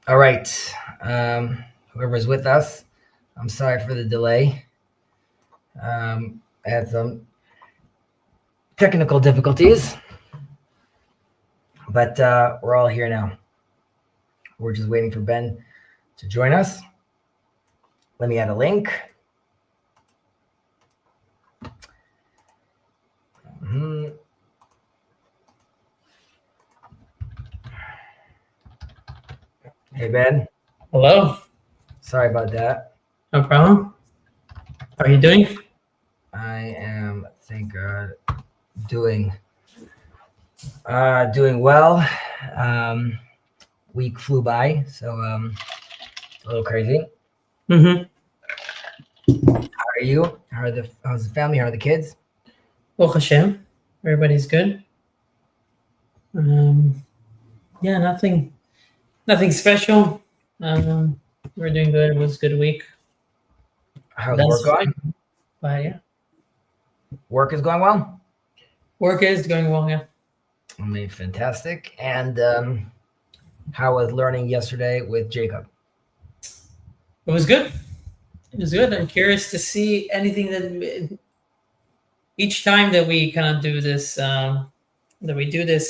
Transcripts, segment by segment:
All right. Whoever's with us, I'm sorry for the delay. I had some technical difficulties, but we're all here now. We're just waiting for Ben to join us. Let me add a link. Mhm. Hey, Ben. Hello. Sorry about that. No problem. How are you doing? I am, thank God, doing doing well. Um, Week flew by, so a little crazy. Mm-hmm. How are you? How's the family? How are the kids? Well, Hashem. Everybody's good. Um, yeah, nothing special. Um, we're doing good. It was a good week. How's work That's going? but yeah, Work is going well. work is going well. Yeah, I mean, fantastic. And how was learning yesterday with Jacob? it was good. It was good. I'm curious to see anything that each time that we kind of do this,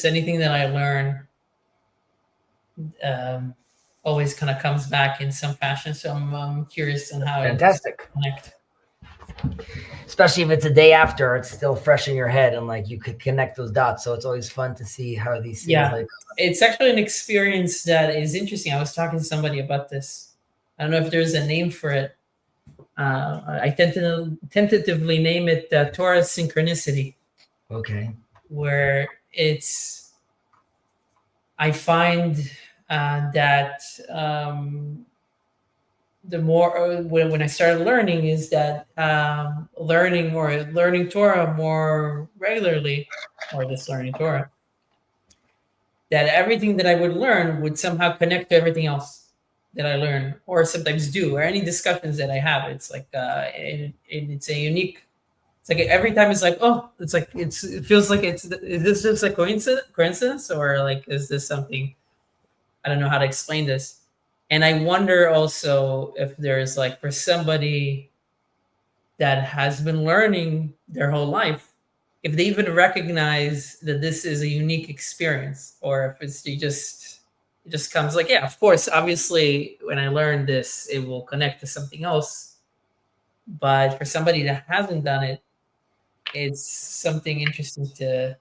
anything that I learn, um, always kind of comes back in some fashion. So I'm curious on how it's Fantastic. connect. Especially if it's a day after, it's still fresh in your head and like you could connect those dots. So it's always fun to see how these things Yeah, like. it's actually an experience that is interesting. I was talking to somebody about this. I don't know if there's a name for it. I tentatively name it Torah synchronicity, Okay. where I find that the more when I started learning is that learning Torah more regularly, or just learning Torah, that everything that I would learn would somehow connect to everything else that I learn, or sometimes do, or any discussions that I have. It's like it's a unique. It's like every time it's like, oh, it's like it feels like is this just a coincidence, or like is this something? I don't know how to explain this. And I wonder also if there's like for somebody that has been learning their whole life, if they even recognize that this is a unique experience, or if it just comes like, yeah, of course, obviously when I learn this it will connect to something else, but for somebody that hasn't done it, it's something interesting to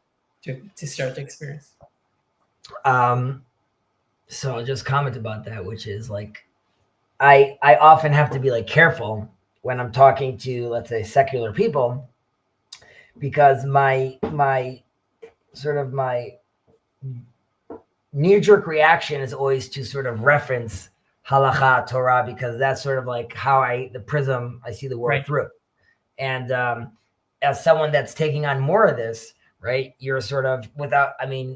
start to experience. Um, so I'll just comment about that, which is like I often have to be like careful when I'm talking to, let's say, secular people, because my sort of my knee jerk reaction is always to sort of reference halacha Torah, because that's sort of like how the prism I see the world Right. through. And as someone that's taking on more of this, right, you're sort of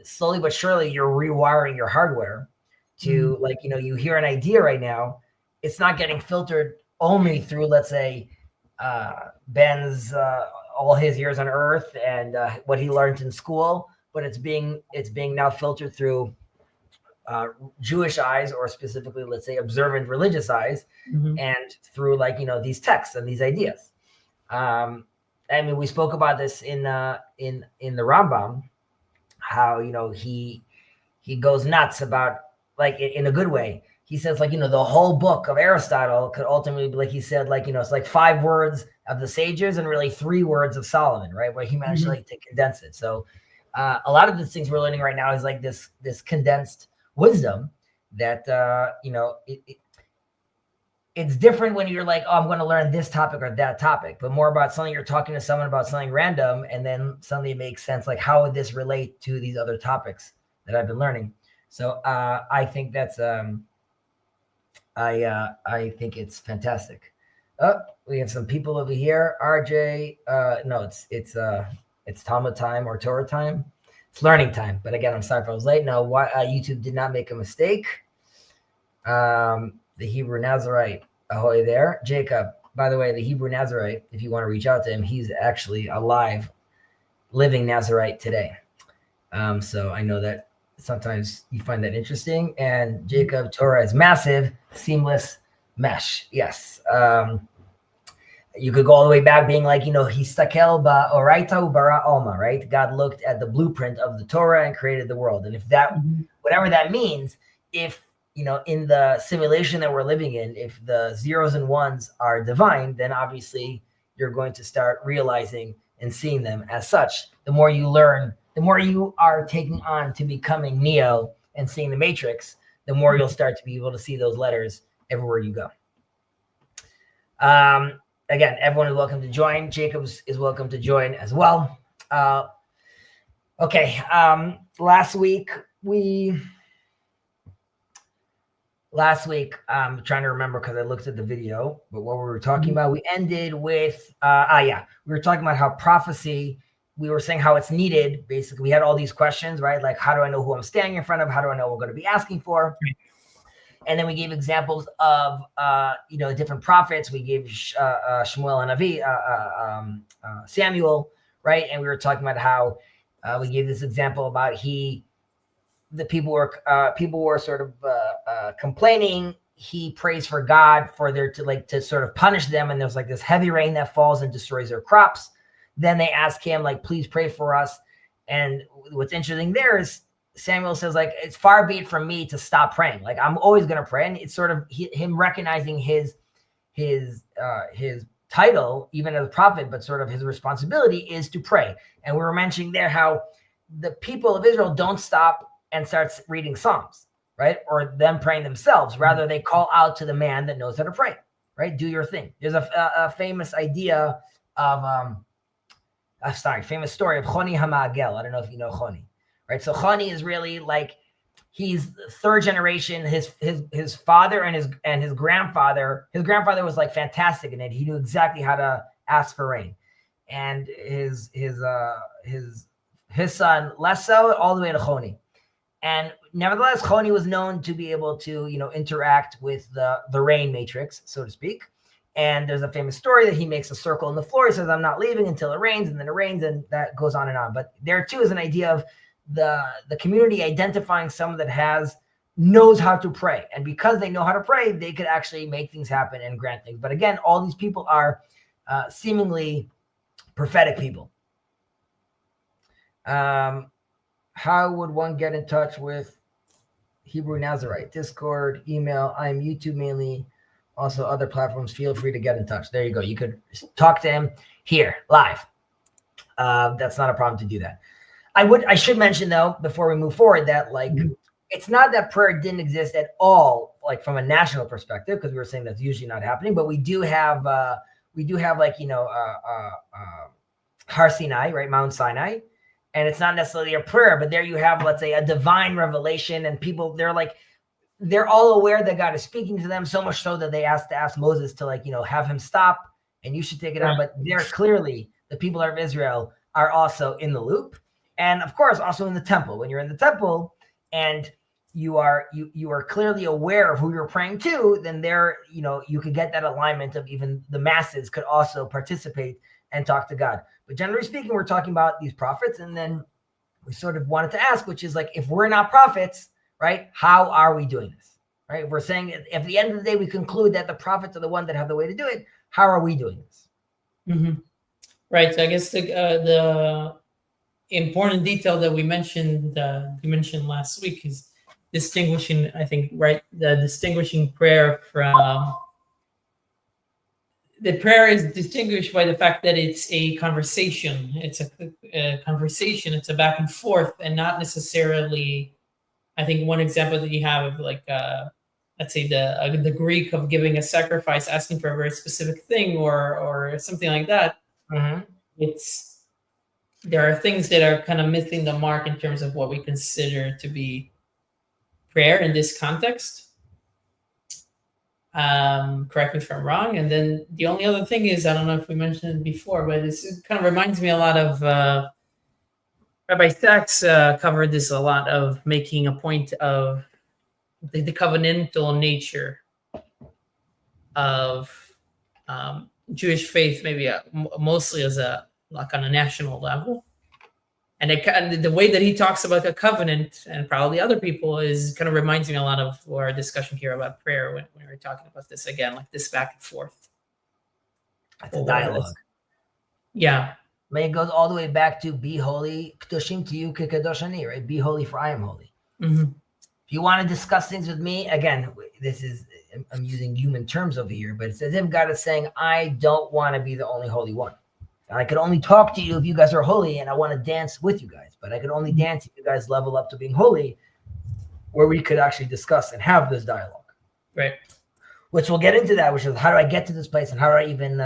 slowly but surely you're rewiring your hardware to like, you hear an idea right now, it's not getting filtered only through, let's say, Ben's all his years on earth and what he learned in school, but it's being now filtered through Jewish eyes, or specifically, let's say, observant religious eyes, and through like these texts and these ideas. I mean, we spoke about this in the Rambam, how he goes nuts about, like, in a good way. He says, like, the whole book of Aristotle could ultimately be, like he said, like, it's like 5 words of the sages and really 3 words of Solomon, right? Where he managed to condense it. So a lot of the things we're learning right now is like this condensed wisdom that it's different when you're like, oh, I'm going to learn this topic or that topic, but more about something you're talking to someone about something random, and then suddenly it makes sense. Like, how would this relate to these other topics that I've been learning? So I think that's I think it's fantastic. Oh, we have some people over here. RJ, no, it's Talmud time or Torah time. It's learning time. But again, I'm sorry if I was late. No, YouTube did not make a mistake. The Hebrew Nazarite, ahoy there. Jacob, by the way, the Hebrew Nazarite, if you want to reach out to him, he's actually alive, living Nazarite today. So I know that sometimes you find that interesting. And Jacob, Torah is massive, seamless mesh. Yes. You could go all the way back being like, histakel ba'oraita bara alma, right? God looked at the blueprint of the Torah and created the world. And if that, whatever that means, if, in the simulation that we're living in, if the zeros and ones are divine, then obviously you're going to start realizing and seeing them as such. The more you learn, the more you are taking on to becoming Neo and seeing the Matrix, the more you'll start to be able to see those letters everywhere you go. Again, everyone is welcome to join. Jacobs is welcome to join as well. Okay. Last week, I'm trying to remember because I looked at the video, but what we were talking about, we ended with, we were talking about how prophecy, we were saying how it's needed. Basically, we had all these questions, right? Like, how do I know who I'm standing in front of? How do I know what I'm going to be asking for? And then we gave examples of, different prophets. We gave Shmuel and Avi, Samuel, right? And we were talking about how we gave this example about the people were sort of complaining. He prays for God for to sort of punish them. And there's like this heavy rain that falls and destroys their crops. Then they ask him, like, please pray for us. And what's interesting there is Samuel says, like, it's far be it from me to stop praying. Like, I'm always going to pray. And it's sort of him recognizing his title, even as a prophet, but sort of his responsibility is to pray. And we were mentioning there how the people of Israel don't stop and start reading Psalms, right? Or them praying themselves. Rather, they call out to the man that knows how to pray, right? Do your thing. There's a famous idea of, famous story of Choni HaMa'agel. I don't know if you know Choni. Right, so Chani is really like, he's third generation. His father and his grandfather. His grandfather was like fantastic in it. He knew exactly how to ask for rain, and his son less so, all the way to Choni. And nevertheless, Choni was known to be able to interact with the rain matrix, so to speak. And there's a famous story that he makes a circle in the floor. He says, "I'm not leaving until it rains," and then it rains, and that goes on and on. But there too is an idea of the community identifying someone that knows how to pray. And because they know how to pray, they could actually make things happen and grant things. But again, all these people are seemingly prophetic people. How would one get in touch with Hebrew Nazarite? Discord, email. I'm YouTube mainly. Also other platforms. Feel free to get in touch. There you go. You could talk to him here live. That's not a problem to do that. I should mention though, before we move forward, that it's not that prayer didn't exist at all, like from a national perspective, because we were saying that's usually not happening, but we do have Har Sinai, right? Mount Sinai. And it's not necessarily a prayer, but there you have, let's say, a divine revelation, and people, they're all aware that God is speaking to them, so much so that they ask Moses to have him stop, and you should take it out. But they're clearly, the people of Israel are also in the loop. And of course, also in the temple. When you're in the temple and you are clearly aware of who you're praying to, then you could get that alignment of even the masses could also participate and talk to God. But generally speaking, we're talking about these prophets. And then we sort of wanted to ask, which is like, if we're not prophets, right, how are we doing this? Right? We're saying at the end of the day, we conclude that the prophets are the one that have the way to do it. How are we doing this? Mm-hmm. Right. So I guess the important detail that we mentioned last week is distinguishing, I think, right, the distinguishing prayer from the prayer is distinguished by the fact that it's a conversation. It's a conversation. It's a back and forth, and not necessarily. I think one example that you have of let's say the Greek of giving a sacrifice, asking for a very specific thing or something like that. Mm-hmm. There are things that are kind of missing the mark in terms of what we consider to be prayer in this context. Correct me if I'm wrong. And then the only other thing is, I don't know if we mentioned it before, but it kind of reminds me a lot of Rabbi Sachs covered this a lot, of making a point of the covenantal nature of Jewish faith, maybe mostly as on a national level, And the way that he talks about the covenant, and probably other people, is kind of reminds me a lot of our discussion here about prayer when we were talking about this again, like this back and forth. It's a dialogue. Yeah. I mean, it goes all the way back to be holy, kedoshim to you, kedoshani, right? Be holy, for I am holy. Mm-hmm. If you want to discuss things with me, again, I'm using human terms over here, but it's as if God is saying, I don't want to be the only holy one. I could only talk to you if you guys are holy, and I want to dance with you guys, but I could only dance if you guys level up to being holy, where we could actually discuss and have this dialogue. Right. Which we'll get into that, which is how do I get to this place, and how do I even,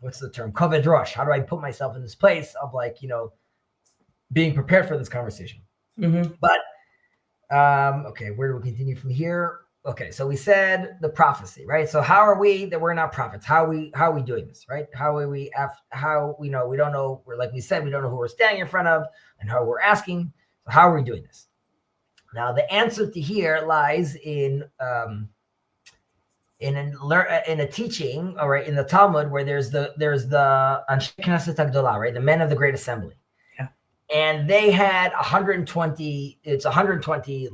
what's the term? Koved rosh. How do I put myself in this place of being prepared for this conversation? Mm-hmm. But, okay, where do we continue from here? Okay, so we said the prophecy, right? So how are we that we're not prophets? How are we doing this, right? How are we, how we know, we don't know, like we said, we don't know who we're standing in front of and how we're asking. So how are we doing this? Now, the answer to here lies in a teaching, all right, in the Talmud, where there's the Anshe Knesset Hagdolah, right, the men of the Great Assembly, and they had 120. It's 120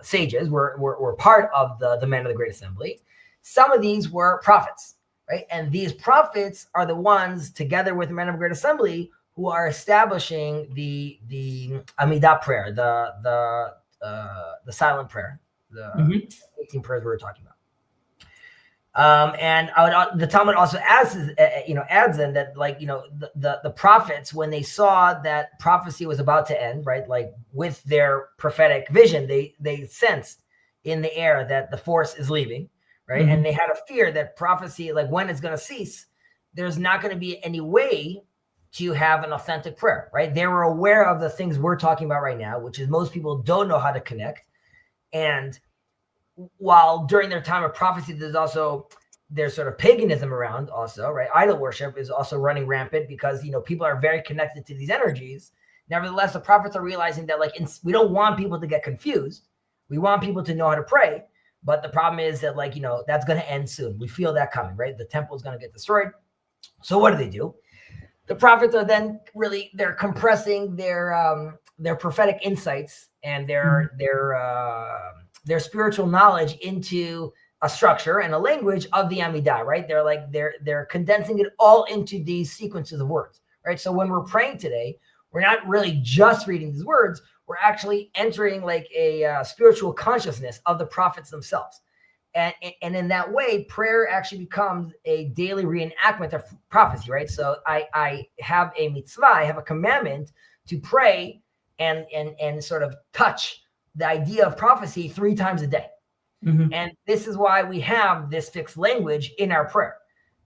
sages were part of the men of the Great Assembly. Some of these were prophets, right, and these prophets are the ones, together with the men of the Great Assembly, who are establishing the Amidah prayer, the silent prayer, the 18 prayers we were talking about. And the Talmud also adds in that, the prophets, when they saw that prophecy was about to end, right, like with their prophetic vision, they sensed in the air that the force is leaving, right, Mm-hmm. and they had a fear that prophecy, like when it's going to cease, there's not going to be any way to have an authentic prayer, right? They were aware of the things we're talking about right now, which is most people don't know how to connect, and while during their time of prophecy, there's sort of paganism around also, right? Idol worship is also running rampant because, people are very connected to these energies. Nevertheless, the prophets are realizing that we don't want people to get confused. We want people to know how to pray. But the problem is that that's going to end soon. We feel that coming, right? The temple is going to get destroyed. So what do? The prophets are then they're compressing their prophetic insights and their spiritual knowledge into a structure and a language of the Amidah, right? They're condensing it all into these sequences of words, right? So when we're praying today, we're not really just reading these words. We're actually entering a spiritual consciousness of the prophets themselves. And in that way, prayer actually becomes a daily reenactment of prophecy, right? So I have a mitzvah, I have a commandment to pray and sort of touch the idea of prophecy 3 times a day. Mm-hmm. And this is why we have this fixed language in our prayer,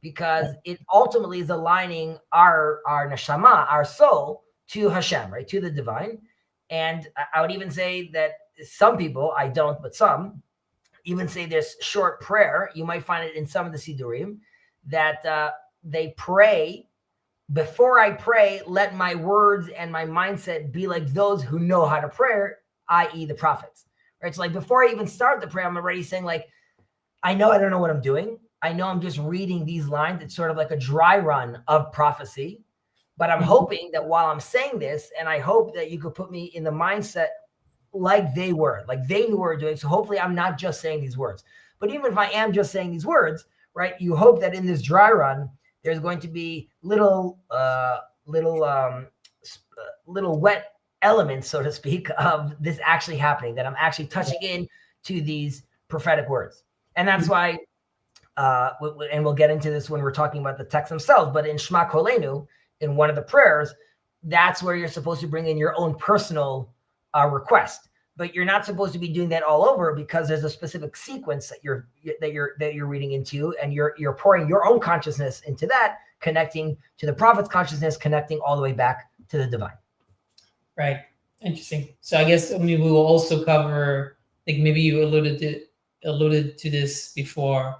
because it ultimately is aligning our neshama, our soul, to Hashem, right, to the divine. And I would even say that some people, I don't, but some even say this short prayer. You might find it in some of the Sidurim that they pray, before I pray, let my words and my mindset be like those who know how to pray, i.e. the prophets. Right? So before I even start the prayer, I'm already saying I know I don't know what I'm doing. I know I'm just reading these lines. It's sort of like a dry run of prophecy, but I'm hoping that while I'm saying this, and I hope that you could put me in the mindset like they were, like they knew what we're doing. So hopefully I'm not just saying these words, but even if I am just saying these words, right, you hope that in this dry run, there's going to be little wet elements, so to speak, of this actually happening, that I'm actually touching in to these prophetic words. And that's why, and we'll get into this when we're talking about the text themselves, but in Shema Kolenu, in one of the prayers, that's where you're supposed to bring in your own personal request. But you're not supposed to be doing that all over, because there's a specific sequence that you're reading into, and you're pouring your own consciousness into that, connecting to the prophet's consciousness, connecting all the way back to the divine. Right. Interesting. So I guess we will also cover, maybe you alluded to this before,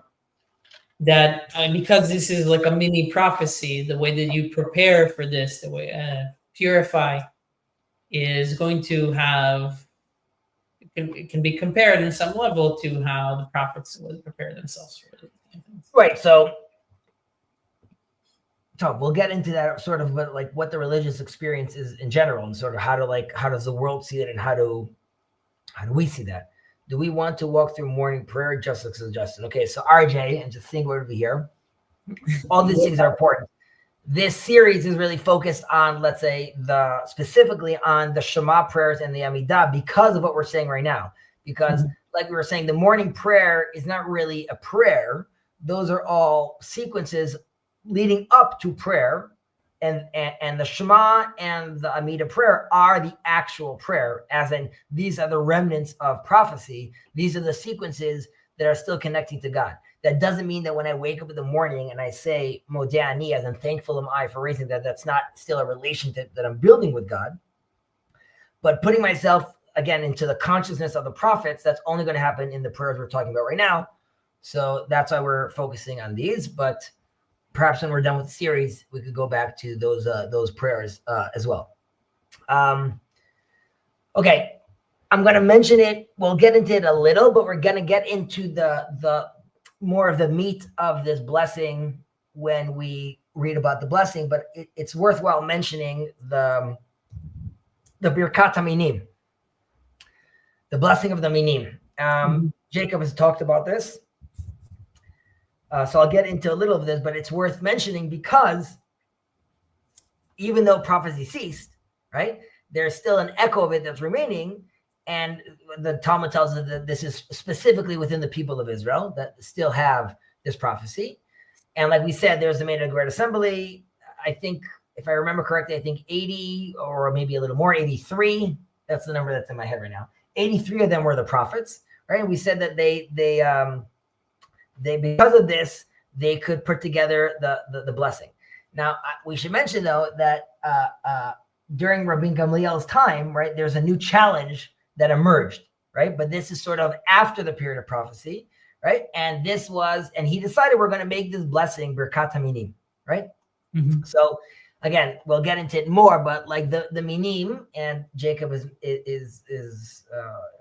that because this is like a mini prophecy, the way that you prepare for this, the way purify, is going to have, it can be compared in some level to how the prophets would prepare themselves for it. Right. So we'll get into that sort of, but like what the religious experience is in general, and sort of how does the world see it, and how do we see that? Do we want to walk through morning prayer? Just looks at Justin. Okay, so RJ, and just think over here. All these things are important. This series is really focused on, let's say, specifically on the Shema prayers and the Amidah, because of what we're saying right now. Because like we were saying, the morning prayer is not really a prayer. Those are all sequences leading up to prayer, and the Shema and the Amidah prayer are the actual prayer, as in these are the remnants of prophecy. These are the sequences that are still connecting to God. That doesn't mean that when I wake up in the morning and I say Modeh Ani, as in thankful am I for raising, that's not still a relationship that I'm building with God. But putting myself again into the consciousness of the prophets, that's only going to happen in the prayers we're talking about right now. So that's why we're focusing on these. But perhaps when we're done with the series, we could go back to those prayers as well. Okay, I'm going to mention it. We'll get into it a little, but we're going to get into the more of the meat of this blessing when we read about the blessing. But it's worthwhile mentioning the Birkat HaMinim, the blessing of the Minim. Jacob has talked about this. So I'll get into a little of this, but it's worth mentioning because even though prophecy ceased, right, there's still an echo of it that's remaining. And the Talmud tells us that this is specifically within the people of Israel that still have this prophecy. And like we said, there's the Made of Great Assembly. I think, if I remember correctly, I think 80 or maybe a little more, 83. That's the number that's in my head right now. 83 of them were the prophets, right? And we said that they because of this, they could put together the blessing. Now, we should mention, though, that during Rabbi Gamliel's time, right, there's a new challenge that emerged, right? But this is sort of after the period of prophecy, right? And he decided we're going to make this blessing Birkat HaMinim, right? So again, we'll get into it more, but like the Minim, and Jacob is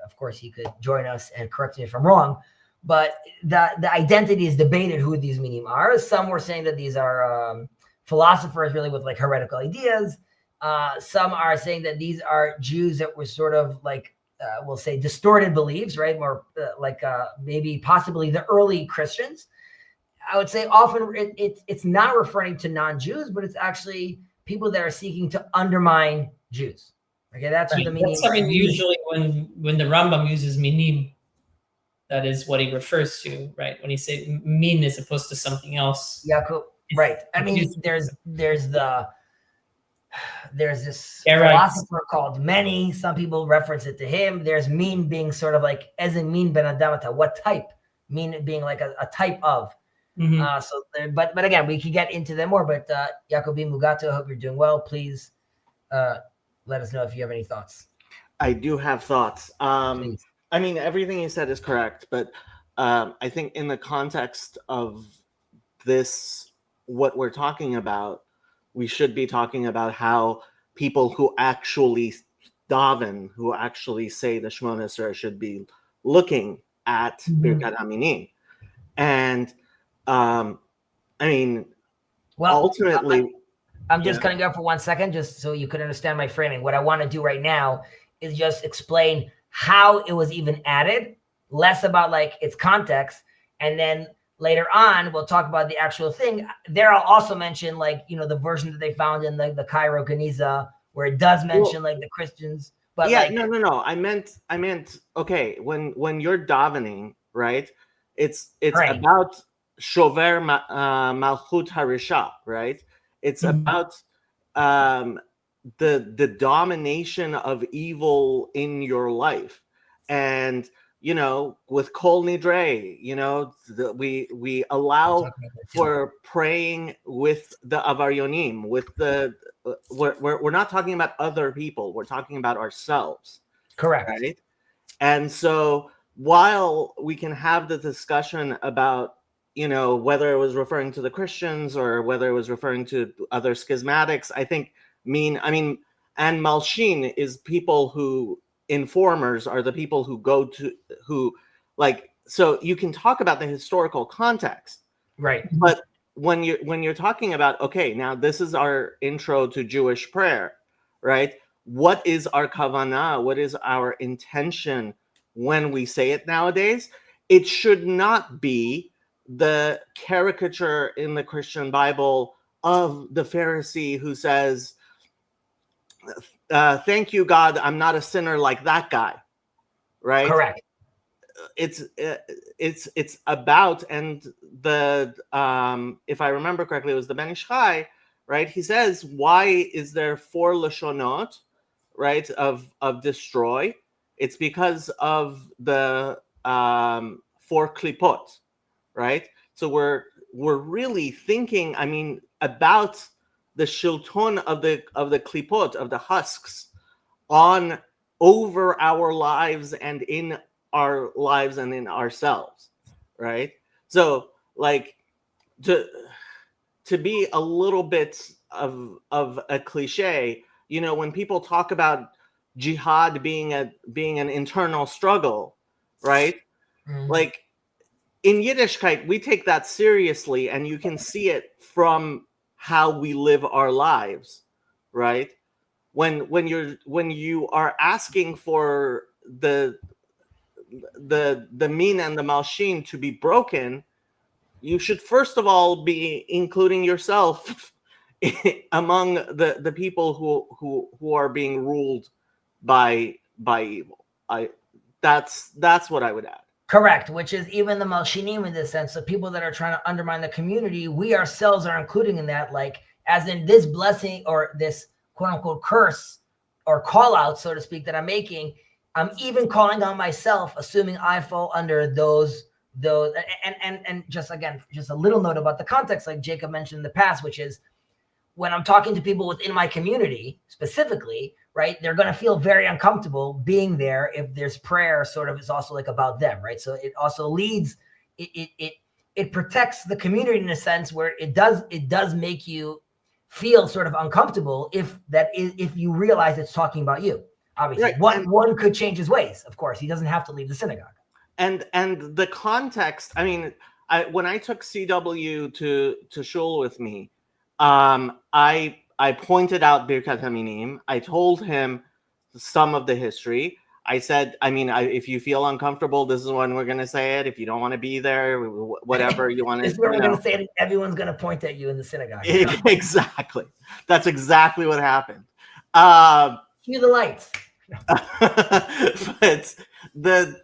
of course, he could join us and correct me if I'm wrong, but the identity is debated who these Minim are. Some were saying that these are philosophers really with like heretical ideas. Some are saying that these are Jews that were sort of like, we'll say distorted beliefs, right? More maybe possibly the early Christians. I would say often it's not referring to non-Jews, but it's actually people that are seeking to undermine Jews. Okay, that's right. What the meaning. That's something usually when the Rambam uses minim, that is what he refers to, right? When he says min as opposed to something else. Yeah, cool. Right. I mean, there's this philosopher called Meni. Some people reference it to him. There's min being sort of like as in min ben adamata. What type? Min being like a type of. But again, we can get into them more. But Jacobi Mugato, I hope you're doing well. Please let us know if you have any thoughts. I do have thoughts. I mean, everything you said is correct, but I think in the context of this, what we're talking about, we should be talking about how people who actually daven, who actually say the Shemona Esrei, should be looking at Birkat HaMinim. And I mean, well, ultimately, I'm just cutting you off for 1 second, just so you could understand my framing. What I want to do right now is just explain how it was even added, less about like its context, and then later on we'll talk about the actual thing. There I'll also mention like, you know, the version that they found in the Cairo Geniza, where it does mention like the Christians. But yeah, like, no. I meant okay, when you're davening, right? It's right. about Shover Malchut Harisha, right? It's about the domination of evil in your life. And you know, with Kol Nidre, you know, we allow for praying with the Avaryonim, with the we're not talking about other people, we're talking about ourselves. Correct. Right? And so while we can have the discussion about, you know, whether it was referring to the Christians or whether it was referring to other schismatics, I think and Malshin is people who, informers are the people who go to, who like, so you can talk about the historical context. Right. But when you're talking about, okay, now this is our intro to Jewish prayer, right? What is our kavanah? What is our intention when we say it nowadays? It should not be the caricature in the Christian Bible of the Pharisee who says, thank you, God, I'm not a sinner like that guy, right? Correct. It's about, and the if I remember correctly, it was the Ben Ish Chai, right? He says, why is there 4 lashonot, right, of destroy? It's because of the 4 klipot, right? So we're really thinking, I mean, about the shilton of the klipot, of the husks, on over our lives and in our lives and in ourselves, right? So, like, to be a little bit of a cliche, you know, when people talk about jihad being an internal struggle, right? Mhm. Like, in Yiddishkeit, we take that seriously, and you can see it from how we live our lives, right? When you are asking for the min and the malshin to be broken, you should first of all be including yourself among the people who are being ruled by evil. That's what I would add. Correct, which is even the Malshinim in this sense. So people that are trying to undermine the community, we ourselves are including in that, like, as in this blessing or this quote unquote curse or call out, so to speak, that I'm making. I'm even calling on myself, assuming I fall under those, and just again, just a little note about the context, like Jacob mentioned in the past, which is when I'm talking to people within my community specifically, right, they're going to feel very uncomfortable being there if there's prayer sort of is also like about them, right? So it also leads, it protects the community in a sense where it does make you feel sort of uncomfortable if you realize it's talking about you. Obviously, right. one could change his ways. Of course, he doesn't have to leave the synagogue. And the context, I mean, when I took CW to shul with me, I pointed out Birkat Haminim. I told him some of the history. I said, I mean, if you feel uncomfortable, this is when we're going to say it. If you don't want to be there, whatever you want to. This is where we're going to say it. Everyone's going to point at you in the synagogue. Exactly. That's exactly what happened. Cue the lights. But the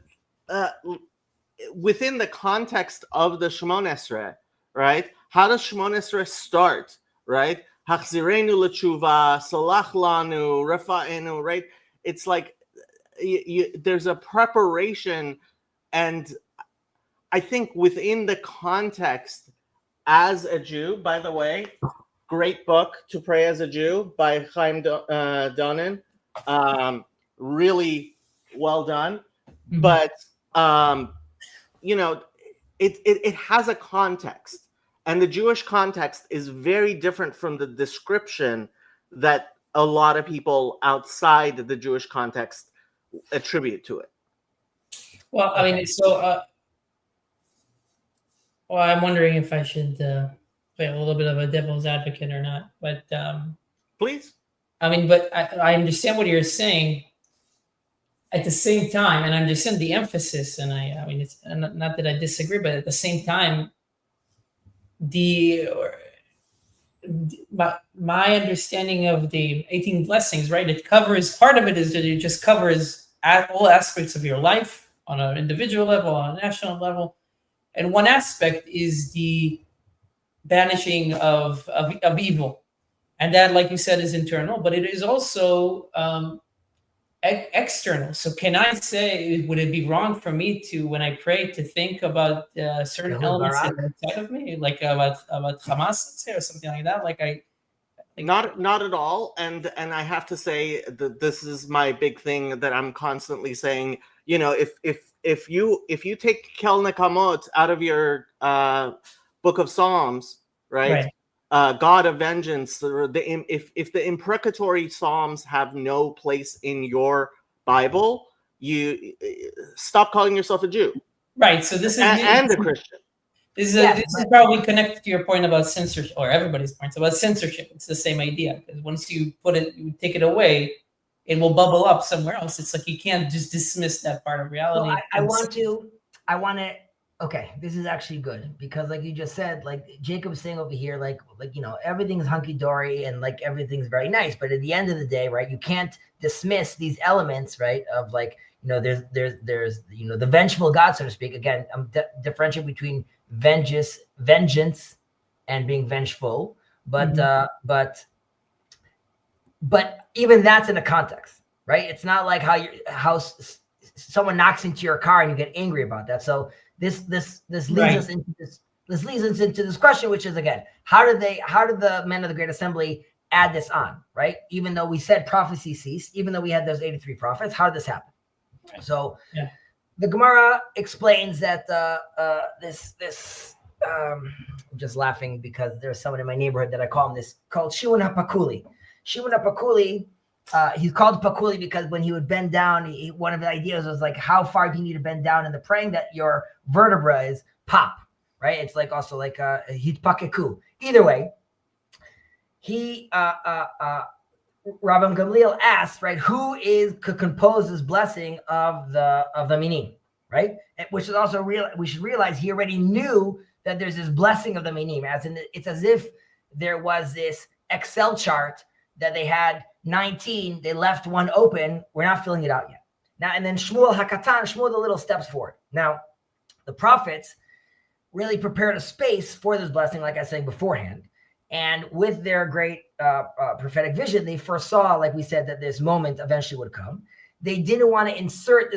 within the context of the Shemon Esrei, right? How does Shemon Esrei start, right? Hachzirenu l'tshuva, salach lanu, refa'enu, right? It's like there's a preparation, and I think within the context as a Jew, by the way, great book, To Pray as a Jew by Chaim Donin. Really well done. Mm-hmm. But, you know, it has a context. And the Jewish context is very different from the description that a lot of people outside the Jewish context attribute to it. Well, I mean, so, well, I'm wondering if I should play a little bit of a devil's advocate or not. But please. I mean, but I understand what you're saying. At the same time, and I understand the emphasis, and I mean, it's not that I disagree, but at the same time, my understanding of the 18 blessings, right? It covers, part of it is that it just covers all aspects of your life on an individual level, on a national level, and one aspect is the banishing of evil, and that, like you said, is internal, but it is also external. So can I say, would it be wrong for me to, when I pray, to think about certain elements inside of me, like about Hamas, let's say, or something like that? Not at all. And I have to say that this is my big thing that I'm constantly saying. You know, if you take Kel Nekamot out of your book of Psalms, right? God of vengeance, if the imprecatory Psalms have no place in your Bible, you stop calling yourself a Jew. Right. So this is and a Christian. This Yes, is probably connected to your point about censorship, or everybody's points about censorship. It's the same idea, because once you take it away, it will bubble up somewhere else. It's like you can't just dismiss that part of reality. So I want to, okay, this is actually good because like you just said, like Jacob's saying over here, like, everything's hunky-dory and like everything's very nice. But at the end of the day, right, you can't dismiss these elements, right, of like, there's the vengeful God, so to speak. Again, I'm differentiating between vengeance and being vengeful. But but even that's in a context, right? It's not like how someone knocks into your car and you get angry about that. So this leads us into this. This leads us into this question, which is again, how did the men of the Great Assembly add this on, right? Even though we said prophecy ceased, even though we had those 83 prophets, how did this happen? Right. So the Gemara explains that I'm just laughing because there's someone in my neighborhood that I call him this, called Shimon HaPakuli. Shimon HaPakuli, he's called Pakuli because when he would bend down, one of the ideas was like, how far do you need to bend down in the praying that your vertebrae pop, right? It's like also like hitpakeku. Either way, he Rabban Gamliel asked, right, who could compose this blessing of the minim, right? Which is also real. We should realize he already knew that there's this blessing of the minim, as in it's as if there was this Excel chart that they had 19, they left one open. We're not filling it out yet. Now, and then Shmuel HaKatan, Shmuel the little steps forward. Now, the prophets really prepared a space for this blessing, like I said beforehand. And with their great prophetic vision, they foresaw, like we said, that this moment eventually would come. They didn't want to insert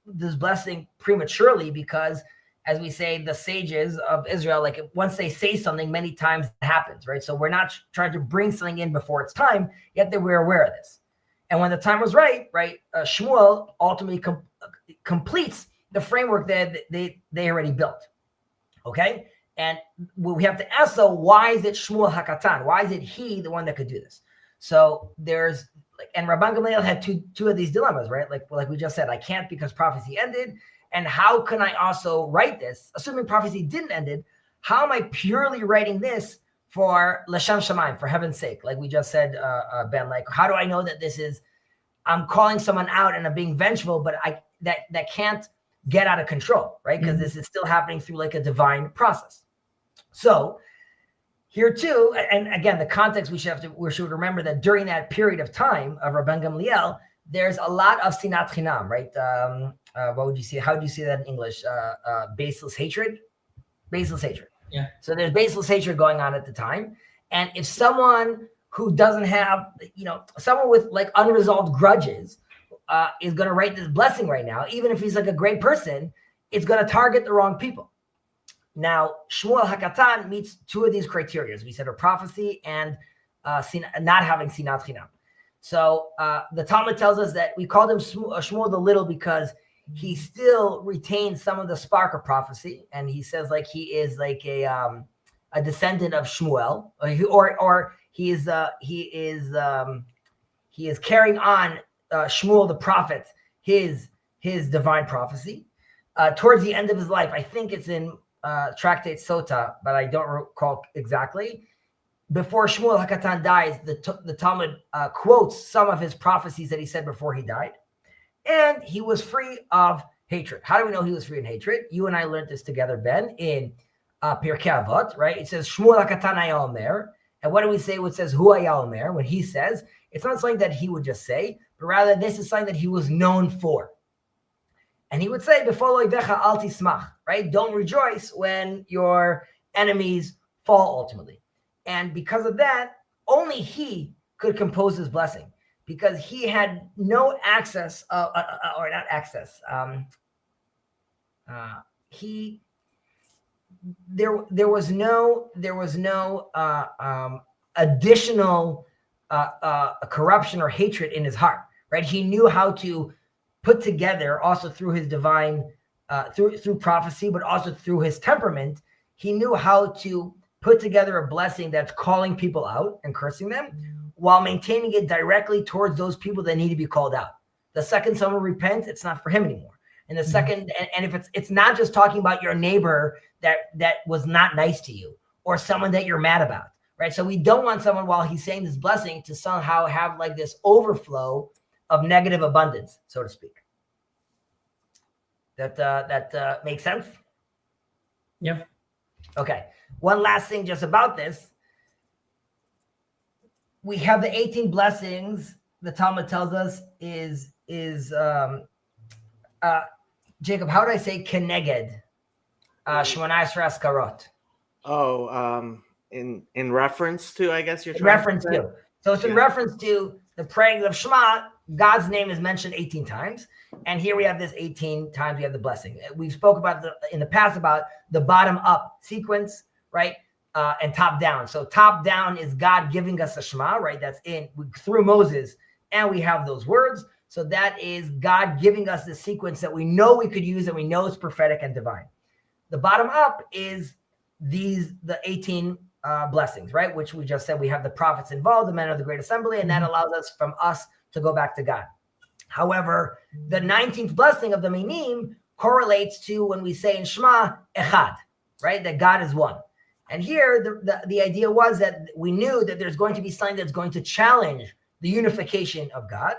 this blessing prematurely because, as we say, the sages of Israel, like once they say something, many times it happens, right? So we're not trying to bring something in before it's time, yet that we're aware of this. And when the time was right, Shmuel ultimately completes the framework that they already built, okay? And we have to ask, though, why is it Shmuel HaKatan? Why is it he, the one that could do this? So there's, and Rabban Gamliel had two of these dilemmas, right? Like we just said, I can't because prophecy ended. And how can I also write this? Assuming prophecy didn't end, how am I purely writing this for L'Shem Shamayim, for heaven's sake? Like we just said, Ben, like, how do I know that this is, I'm calling someone out and I'm being vengeful, but that can't get out of control, right? Because this is still happening through like a divine process. So here too, and again, the context we should remember that during that period of time of Rabban Gamliel, there's a lot of sinat chinam, right? What would you say? How do you say that in English? Baseless hatred? Baseless hatred. Yeah. So there's baseless hatred going on at the time. And if someone who doesn't have, someone with like unresolved grudges is going to write this blessing right now, even if he's like a great person, it's going to target the wrong people. Now, Shmuel HaKatan meets two of these criteria. We said a prophecy and not having sinat chinam. So the Talmud tells us that we called him Shmuel the Little because he still retains some of the spark of prophecy, and he says like he is like a descendant of Shmuel, or he is carrying on Shmuel the prophet, his divine prophecy. Towards the end of his life, I think it's in Tractate Sota, but I don't recall exactly. Before Shmuel HaKatan dies, the Talmud quotes some of his prophecies that he said before he died. And he was free of hatred. How do we know he was free of hatred? You and I learned this together, Ben, in Pirkei Avot, right? It says, Shmuel HaKatan haya omer. And what do we say when it says, Hu haya omer? When he says, it's not something that he would just say, but rather this is something that he was known for. And he would say, B'fol oivecha al tismach, right? Don't rejoice when your enemies fall ultimately. And because of that, only he could compose this blessing because he had no access, or not access. There was no additional corruption or hatred in his heart, right? He knew how to put together, also through his divine, through prophecy, but also through his temperament, he knew how to put together a blessing that's calling people out and cursing them while maintaining it directly towards those people that need to be called out. The second someone repents, it's not for him anymore. And the second, and if it's not just talking about your neighbor that was not nice to you or someone that you're mad about, right? So we don't want someone while he's saying this blessing to somehow have like this overflow of negative abundance, so to speak. That makes sense? Yeah. Okay. One last thing just about this. We have the 18 blessings. The Talmud tells us is Jacob, how do I say keneged? Shmonai Esrei Askarot. Oh, in reference to, I guess you're In trying reference to say? to. So it's in reference to the praying of Shema. God's name is mentioned 18 times. And here we have this 18 times we have the blessing. We spoke about in the past about the bottom up sequence, right? And top down. So top down is God giving us a Shema, right? That's through Moses. And we have those words. So that is God giving us the sequence that we know we could use and we know is prophetic and divine. The bottom up is the 18 blessings, right? Which we just said we have the prophets involved, the men of the great assembly, and that allows us to go back to God. However, the 19th blessing of the Minim correlates to when we say in Shema, Echad, right? That God is one. And here, the idea was that we knew that there's going to be something that's going to challenge the unification of God.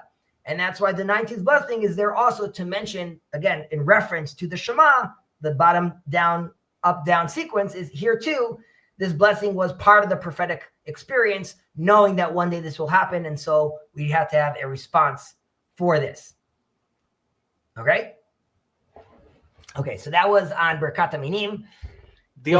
And that's why the 19th blessing is there also to mention, again, in reference to the Shema, the bottom down, up, down sequence is here too. This blessing was part of the prophetic experience, knowing that one day this will happen. And so we have to have a response for this. Okay? Okay, so that was on Birkat HaMinim. The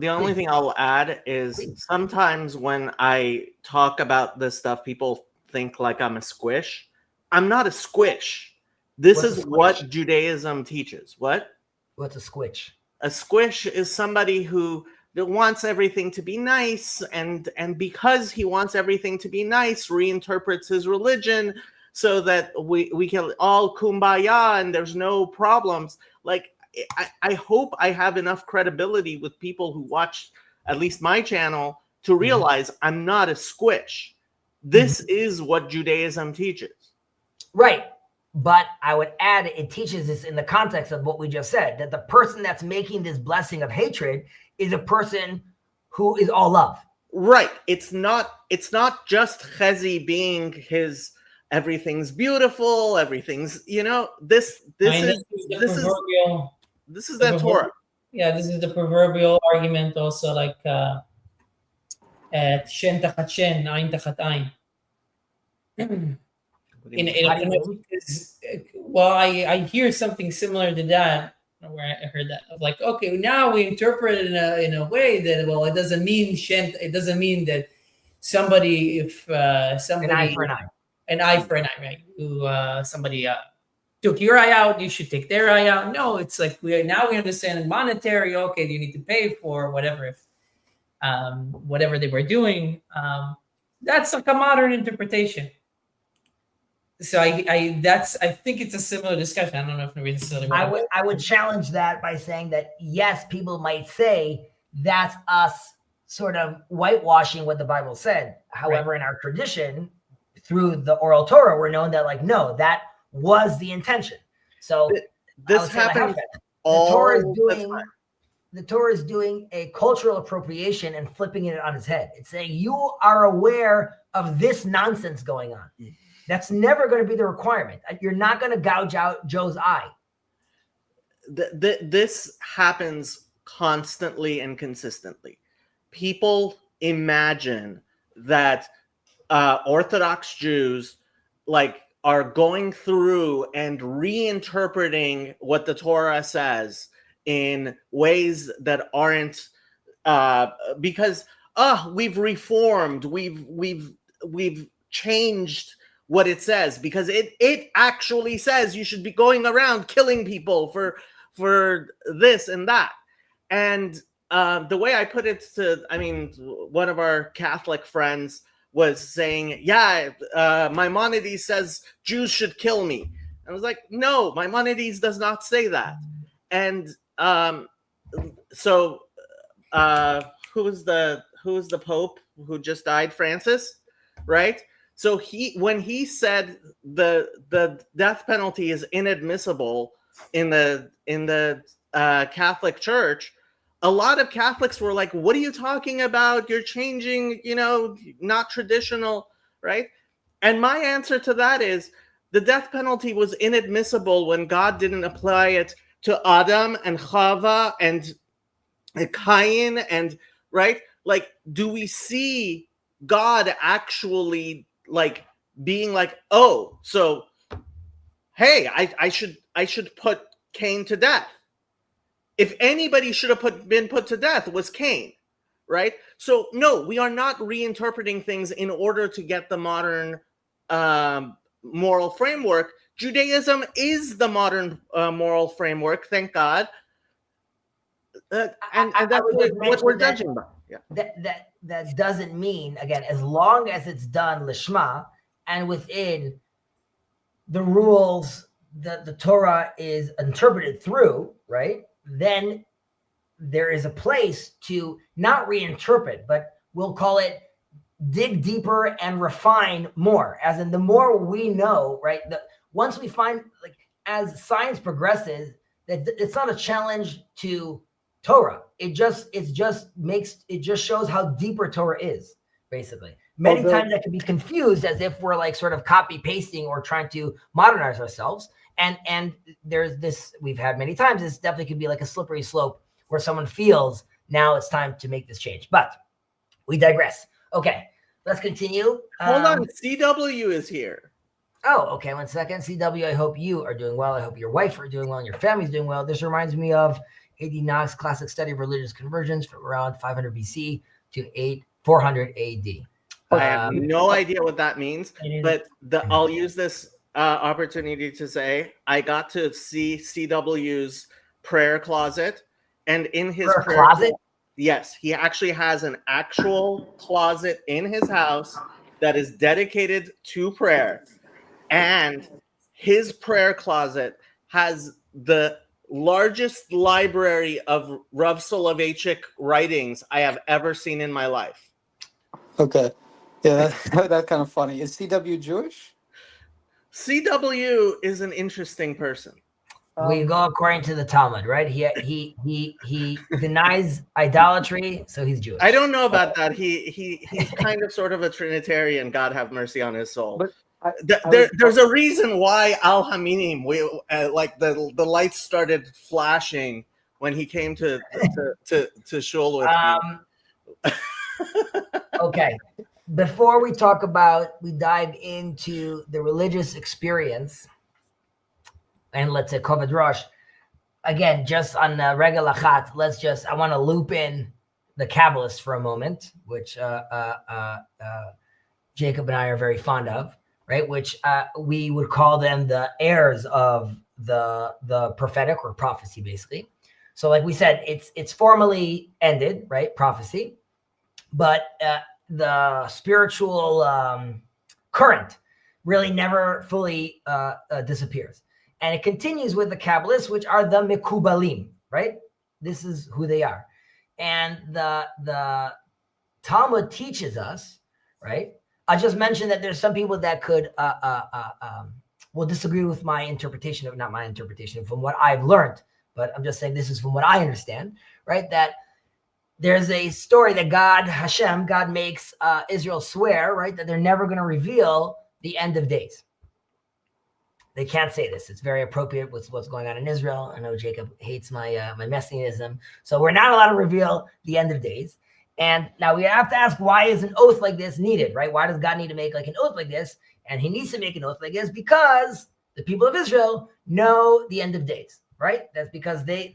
only thing I'll add is sometimes when I talk about this stuff, people think like I'm a squish. I'm not a squish. What's is what Judaism teaches. What? What's a squish? A squish is somebody who wants everything to be nice, and because he wants everything to be nice, reinterprets his religion so that we can all kumbaya and there's no problems. Like, I hope I have enough credibility with people who watch at least my channel to realize I'm not a squish. This is what Judaism teaches. Right. But I would add, it teaches this in the context of what we just said, that the person that's making this blessing of hatred is a person who is all love. Right. It's not just Chezi being his everything's beautiful, everything's, this is the Torah. Yeah, this is the proverbial argument also, like at Shen Tachat Shen, Ain Tachat Ain. Well, I hear something similar to that, where I heard that of like, okay, now we interpret it in a way that, well, it doesn't mean that somebody, if somebody, an eye for an eye, right? Who somebody took your eye out, you should take their eye out. No, it's like we understand monetary. Okay, you need to pay for whatever, if whatever they were doing. That's like a modern interpretation. So I think it's a similar discussion. I don't know if necessarily. I would challenge that by saying that yes, people might say that's us sort of whitewashing what the Bible said. However, in our tradition, through the oral Torah, we're known that like no, that was the intention. So this happens all the Torah is doing a cultural appropriation and flipping it on its head. It's saying you are aware of this nonsense going on. That's never going to be the requirement. You're not going to gouge out Joe's eye. This happens constantly and consistently. People imagine that Orthodox Jews are going through and reinterpreting what the Torah says in ways that aren't because we've reformed, we've changed what it says, because it actually says you should be going around killing people for this and that. And the way I put it one of our Catholic friends was saying, Maimonides says Jews should kill me. I was like, no, Maimonides does not say that. And so who is the Pope who just died? Francis, right? So when he said the death penalty is inadmissible in the Catholic Church, a lot of Catholics were like, "What are you talking about? You're changing, not traditional, right?" And my answer to that is the death penalty was inadmissible when God didn't apply it to Adam and Chava and Cain, and right? Like, do we see God actually like being like, "Oh, so hey, I should put Cain to death"? If anybody should have been put to death, it was Cain, right? So no, we are not reinterpreting things in order to get the modern moral framework. Judaism is the modern moral framework, thank God, and that's what we're judging by. Yeah. That doesn't mean, again, as long as it's done lishma and within the rules that the Torah is interpreted through, right? Then there is a place to not reinterpret, but we'll call it dig deeper and refine more. As in, the more we know, right? Once we find, like, as science progresses, that it's not a challenge to Torah. It just shows how deeper Torah is, basically. Many times that can be confused as if we're like sort of copy pasting or trying to modernize ourselves. And there's this, we've had many times, this definitely could be like a slippery slope where someone feels now it's time to make this change. But we digress. Okay, let's continue. Hold on, CW is here. Oh, okay, 1 second. CW, I hope you are doing well. I hope your wife are doing well and your family's doing well. This reminds me of A.D. Knox classic study of religious conversions from around 500 BC to 400 AD. I have no idea what that means, but I'll use this opportunity to say I got to see CW's prayer closet, and in his prayer closet, yes, he actually has an actual closet in his house that is dedicated to prayer, and his prayer closet has the largest library of Rav Soloveitchik writings I have ever seen in my life. Okay. Yeah, that's kind of funny. Is CW Jewish? CW is an interesting person. We go according to the Talmud, right? He denies idolatry, so he's Jewish. I don't know about that. He's kind of sort of a Trinitarian. God have mercy on his soul. But there's a reason why Al Haminim, like the lights started flashing when he came to shul with me. Okay. Before we dive into the religious experience, and let's say Koved Rosh, again, just on the Regel Achat, I want to loop in the Kabbalists for a moment, which Jacob and I are very fond of, right? Which we would call them the heirs of the prophetic or prophecy, basically. So like we said, it's formally ended, right? Prophecy. But the spiritual current really never fully disappears. And it continues with the Kabbalists, which are the Mekubalim, right? This is who they are. And the Talmud teaches us, right? I just mentioned that there's some people that could will disagree with my interpretation of, not my interpretation, from what I've learned. But I'm just saying this is from what I understand, right? That there's a story that God makes Israel swear, right? That they're never going to reveal the end of days. They can't say this. It's very appropriate with what's going on in Israel. I know Jacob hates my my messianism. So we're not allowed to reveal the end of days. And now we have to ask, why is an oath like this needed, right? Why does God need to make like an oath like this? And he needs to make an oath like this because the people of Israel know the end of days, right? That's because the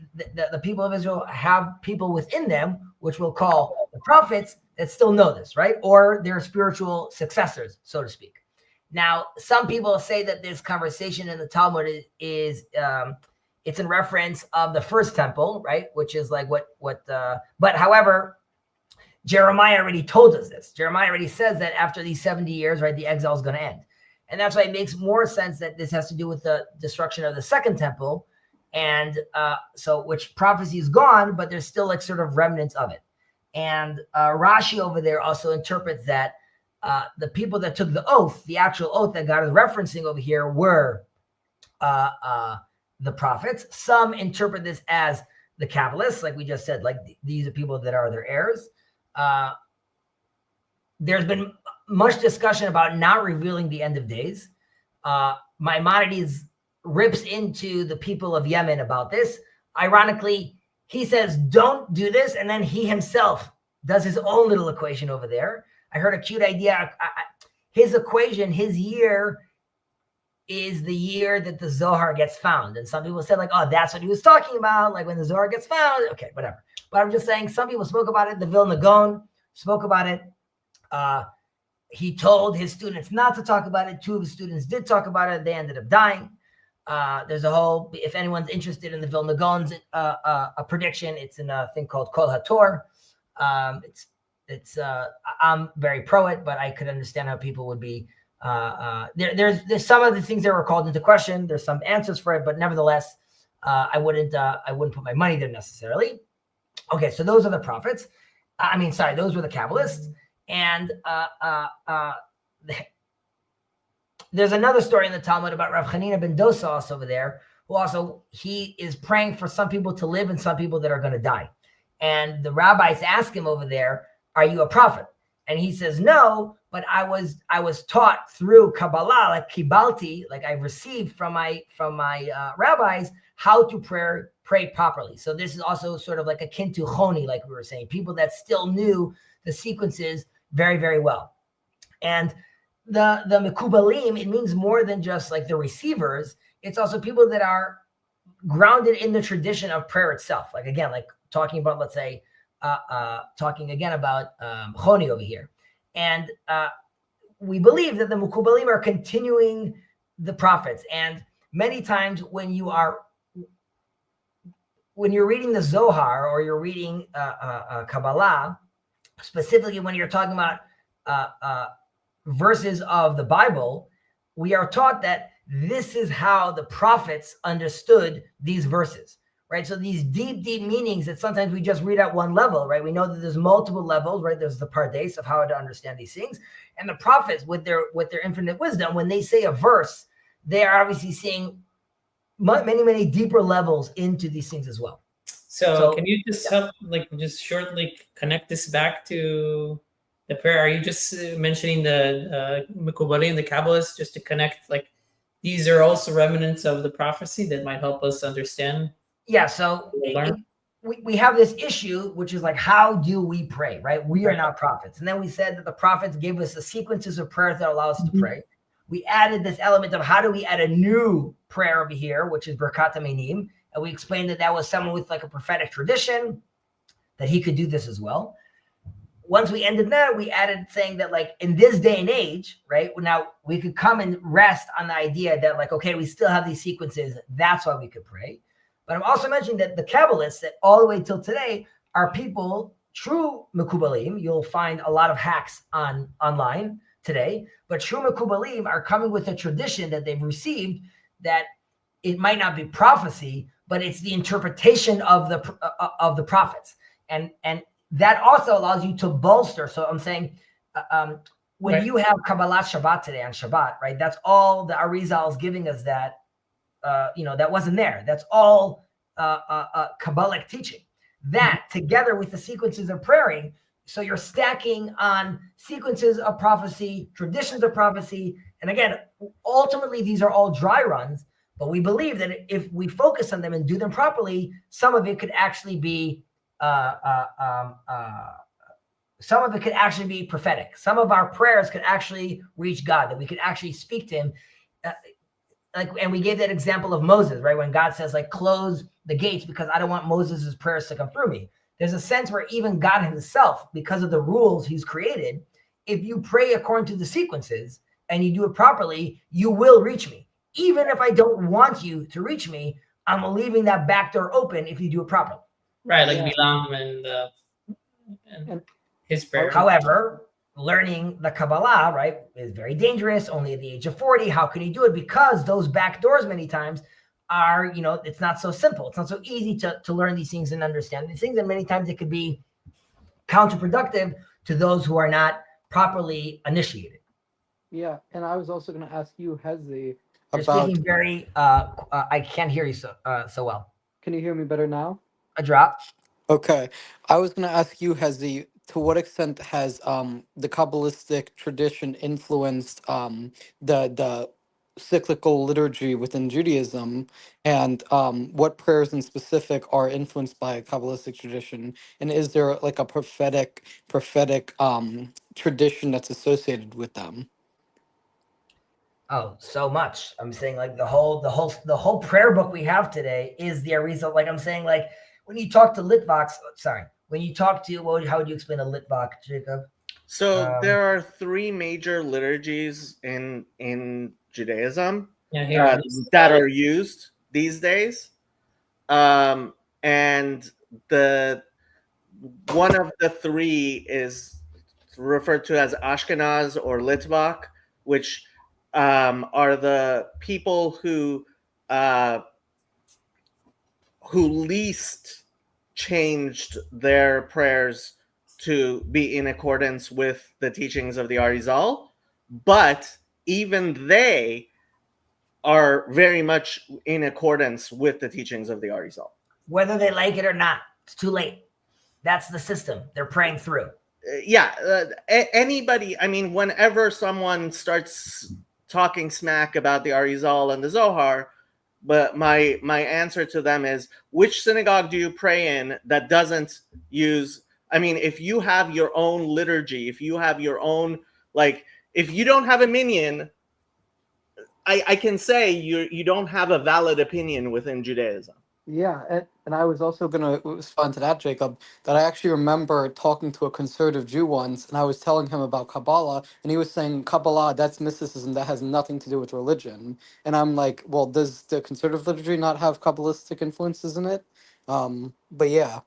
people of Israel have people within them, which we'll call the prophets, that still know this, right? Or their spiritual successors, so to speak. Now, some people say that this conversation in the Talmud is it's in reference of the first temple, right? Which is like but however, Jeremiah already told us this. Jeremiah already says that after these 70 years, right, the exile is going to end. And that's why it makes more sense that this has to do with the destruction of the second temple. And so which prophecy is gone, but there's still like sort of remnants of it. And Rashi over there also interprets that the people that took the oath, the actual oath that God is referencing over here, were the prophets. Some interpret this as the Kabbalists, like we just said, like these are people that are their heirs. There's been much discussion about not revealing the end of days. Maimonides rips into the people of Yemen about this. Ironically, he says, don't do this. And then he himself does his own little equation over there. I heard a cute idea. His equation, his year is the year that the Zohar gets found. And some people said like, oh, that's what he was talking about. Like when the Zohar gets found. Okay, whatever. But I'm just saying some people spoke about it. The Vilna Gaon spoke about it. He told his students not to talk about it. 2 of his students did talk about it. They ended up dying. There's a whole, if anyone's interested in the Vilna Gaon's a prediction, it's in a thing called Kol HaTor. I'm very pro it, but I could understand how people would be, there's some of the things that were called into question. There's some answers for it, but nevertheless, I wouldn't put my money there necessarily. Okay. So those are the prophets. Those were the Kabbalists. And there's another story in the Talmud about Rav Chanina ben Dosa over there, who also, he is praying for some people to live and some people that are going to die. And the rabbis ask him over there, are you a prophet? And he says, no, but I was taught through Kabbalah, like Kibalti, like I received from my rabbis, how to pray properly. So this is also sort of like akin to Choni, like we were saying, people that still knew the sequences very, very well. And the Mekubalim, it means more than just like the receivers. It's also people that are grounded in the tradition of prayer itself. Like, again, like talking about, let's say, talking again about Choni over here. And we believe that the Mekubalim are continuing the prophets. And many times when you're reading the Zohar or you're reading Kabbalah, specifically when you're talking about verses of the Bible, we are taught that this is how the prophets understood these verses, right? So these deep, deep meanings that sometimes we just read at one level, right? We know that there's multiple levels, right? There's the pardes of how to understand these things. And the prophets with their infinite wisdom, when they say a verse, they are obviously seeing many, many deeper levels into these things as well. So can you just help, like, just shortly connect this back to the prayer? Are you just mentioning the Mekubalim, the Kabbalists, just to connect, like, these are also remnants of the prophecy that might help us understand? Yeah, so we have this issue, which is like, how do we pray, right? We are not prophets. And then we said that the prophets gave us the sequences of prayers that allow us to pray. We added this element of how do we add a new prayer over here, which is Birkat HaMinim. And we explained that was someone with like a prophetic tradition, that he could do this as well. Once we ended that, we added saying that like in this day and age, right, now we could come and rest on the idea that like, okay, we still have these sequences. That's why we could pray. But I'm also mentioning that the Kabbalists that all the way till today are people, true Mekubalim. You'll find a lot of hacks online today, but true Mekubalim are coming with a tradition that they've received that it might not be prophecy, but it's the interpretation of the prophets. And that also allows you to bolster. So I'm saying when you have Kabbalat Shabbat today on Shabbat, right? That's all the Arizal is giving us that, that wasn't there. That's all Kabbalic teaching. That together with the sequences of praying, so you're stacking on sequences of prophecy, traditions of prophecy. And again, ultimately, these are all dry runs, but we believe that if we focus on them and do them properly, some of it could actually be prophetic. Some of our prayers could actually reach God, that we could actually speak to him. And we gave that example of Moses, right? When God says, like, close the gates because I don't want Moses' prayers to come through me. There's a sense where even God himself, because of the rules he's created, if you pray according to the sequences and you do it properly, you will reach me. Even if I don't want you to reach me, I'm leaving that back door open if you do it properly. Right, like Bilam and his prayer. However, learning the Kabbalah, right, is very dangerous. Only at the age of 40. How can you do it? Because those back doors many times are, it's not so simple. It's not so easy to learn these things and understand these things. And many times it could be counterproductive to those who are not properly initiated. Yeah, and I was also going to ask you, Hezi, You're about. speaking very. I can't hear you so well. Can you hear me better now? A drop. Okay, I was going to ask you, Hezi, to what extent has the Kabbalistic tradition influenced the cyclical liturgy within Judaism, and what prayers in specific are influenced by a Kabbalistic tradition, and is there like a prophetic tradition that's associated with them? Oh, so much. I'm saying like the whole prayer book we have today is the Arizal. Like I'm saying, like when you talk to Litvaks, when you talk to how would you explain a Litvak, Jacob? So there are three major liturgies in Judaism Yeah, here. that are used these days, and the one of the three is referred to as Ashkenaz or Litvak, which are the people who least changed their prayers to be in accordance with the teachings of the Arizal, but even they are very much in accordance with the teachings of the Arizal. Whether they like it or not, it's too late. That's the system they're praying through. Anybody, I mean, whenever someone starts talking smack about the Arizal and the Zohar, but my answer to them is, which synagogue do you pray in that doesn't use, I mean, if you have your own liturgy, if you have your own, like, if you don't have a minyan, I can say you don't have a valid opinion within Judaism. Yeah, and I was also going to respond to that, Jacob, that I actually remember talking to a conservative Jew once, and I was telling him about Kabbalah, and he was saying, Kabbalah, that's mysticism, that has nothing to do with religion. And I'm like, well, does the conservative liturgy not have Kabbalistic influences in it? But yeah.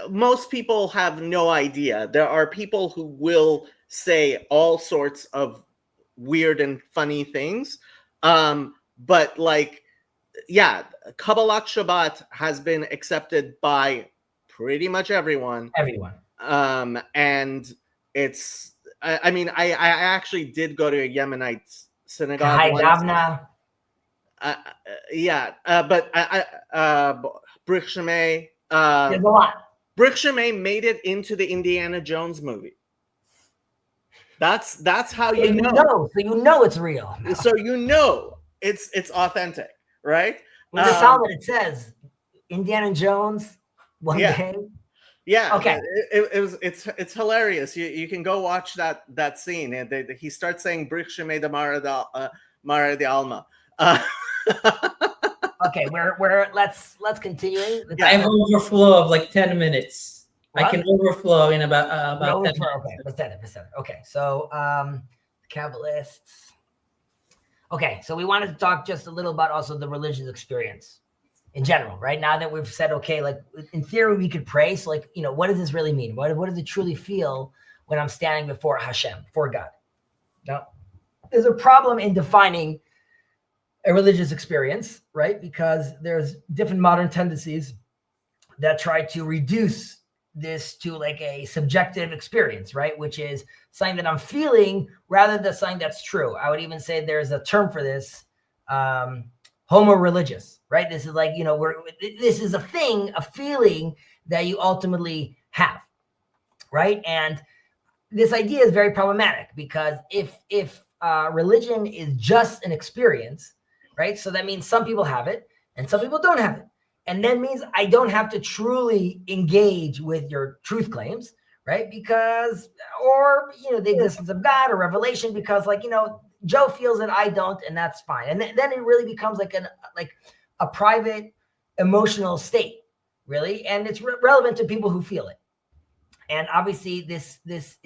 Most people have no idea. There are people who will say all sorts of weird and funny things. But like, yeah, Kabbalat Shabbat has been accepted by pretty much everyone. And it's, I mean, I actually did go to a Yemenite synagogue once. But Brit Shemay, there's a lot. Brit Shemay made it into the Indiana Jones movie. That's how So you know. So you know it's real. So you know it's authentic, right? In the Talmud it says Indiana Jones one day. Yeah. Okay. It's hilarious. You can go watch that scene. He starts saying Brit Shemay de Mara de Alma. Okay, we're let's continue. I have an overflow of like 10 minutes. What? I can overflow in about 10 minutes. Okay, let's set it. Okay, so Kabbalists. Okay, so we wanted to talk just a little about also the religious experience in general, right? Now that we've said, okay, like in theory we could pray. So like, what does this really mean? What does it truly feel when I'm standing before Hashem, before God? Now, there's a problem in defining a religious experience, right? Because there's different modern tendencies that try to reduce this to like a subjective experience, right? Which is something that I'm feeling rather than something that's true. I would even say there's a term for this, homo-religious, right? This is like, this is a feeling that you ultimately have, right? And this idea is very problematic because if religion is just an experience, right? So that means some people have it and some people don't have it. And that means I don't have to truly engage with your truth claims, right? Because, or, the existence of God or revelation, because like, Joe feels it, I don't, and that's fine. And then it really becomes like a private emotional state, really. And it's relevant to people who feel it. And obviously this is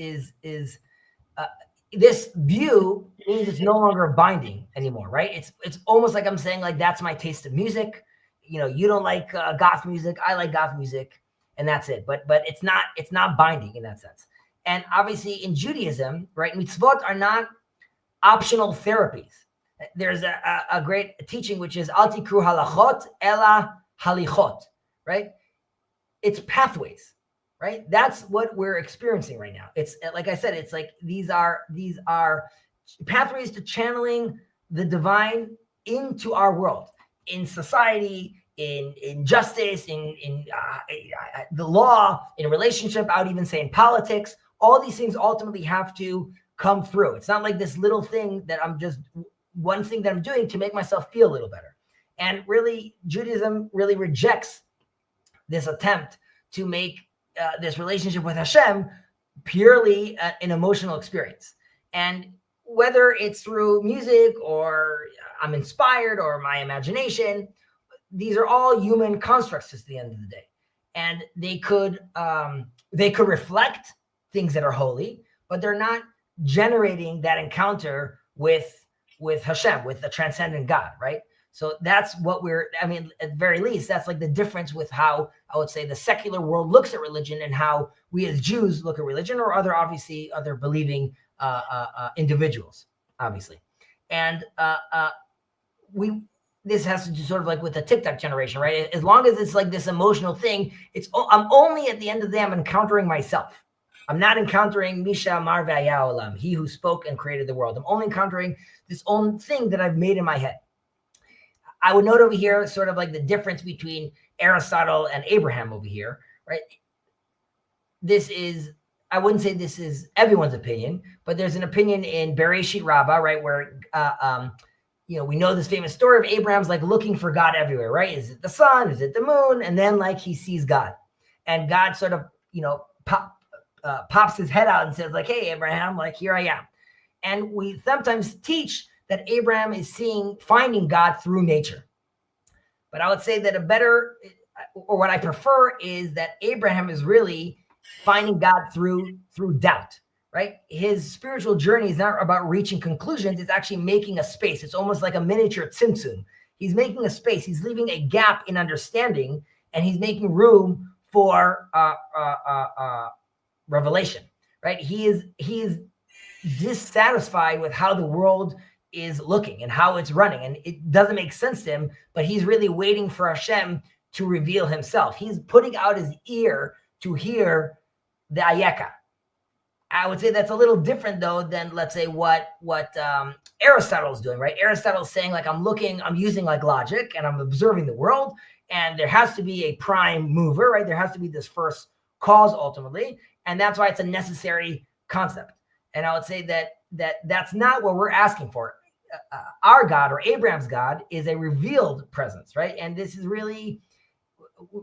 this view means it's no longer binding anymore, right? It's almost like I'm saying like, that's my taste of music. You don't like goth music. I like goth music, and that's it. But it's not binding in that sense. And obviously in Judaism, right, mitzvot are not optional therapies. There's a great teaching which is al tikru halachot ela halichot, right? It's pathways. right? That's what we're experiencing right now. It's like I said, it's like these are pathways to channeling the divine into our world, in society, in justice, in the law, in relationship. I would even say in politics. All these things ultimately have to come through. It's not like this little thing that I'm just one thing that I'm doing to make myself feel a little better. And really, Judaism really rejects this attempt to make this relationship with Hashem purely an emotional experience. And whether it's through music or I'm inspired or my imagination, these are all human constructs at the end of the day. And they could reflect things that are holy, but they're not generating that encounter with Hashem, with the transcendent God, right? So that's what at the very least, that's like the difference with how I would say the secular world looks at religion and how we as Jews look at religion, or other believing individuals, obviously. And this has to do sort of like with the TikTok generation, right? As long as it's like this emotional thing, I'm only at the end of the day, I'm encountering myself. I'm not encountering Misha Amar V'Haya Olam, he who spoke and created the world. I'm only encountering this own thing that I've made in my head. I would note over here sort of like the difference between Aristotle and Abraham over here, right? I wouldn't say this is everyone's opinion, but there's an opinion in Bereshit Rabbah, right? Where, we know this famous story of Abraham's like looking for God everywhere, right? Is it the sun? Is it the moon? And then like he sees God, and God sort of, pops his head out and says like, hey, Abraham, like here I am. And we sometimes teach that Abraham is finding God through nature. But I would say that what I prefer is that Abraham is really finding God through doubt, right? His spiritual journey is not about reaching conclusions. It's actually making a space. It's almost like a miniature tzimtzum. He's making a space. He's leaving a gap in understanding, and he's making room for revelation, right? He is dissatisfied with how the world is looking and how it's running, and it doesn't make sense to him, but he's really waiting for Hashem to reveal himself. He's putting out his ear to hear the ayeka. I would say that's a little different though than, let's say, what Aristotle is doing, right? Aristotle's saying like, I'm using like logic and I'm observing the world, and there has to be a prime mover, right? There has to be this first cause ultimately, and that's why it's a necessary concept. And I would say that's not what we're asking for. Our God, or Abraham's God, is a revealed presence, right? And this is really,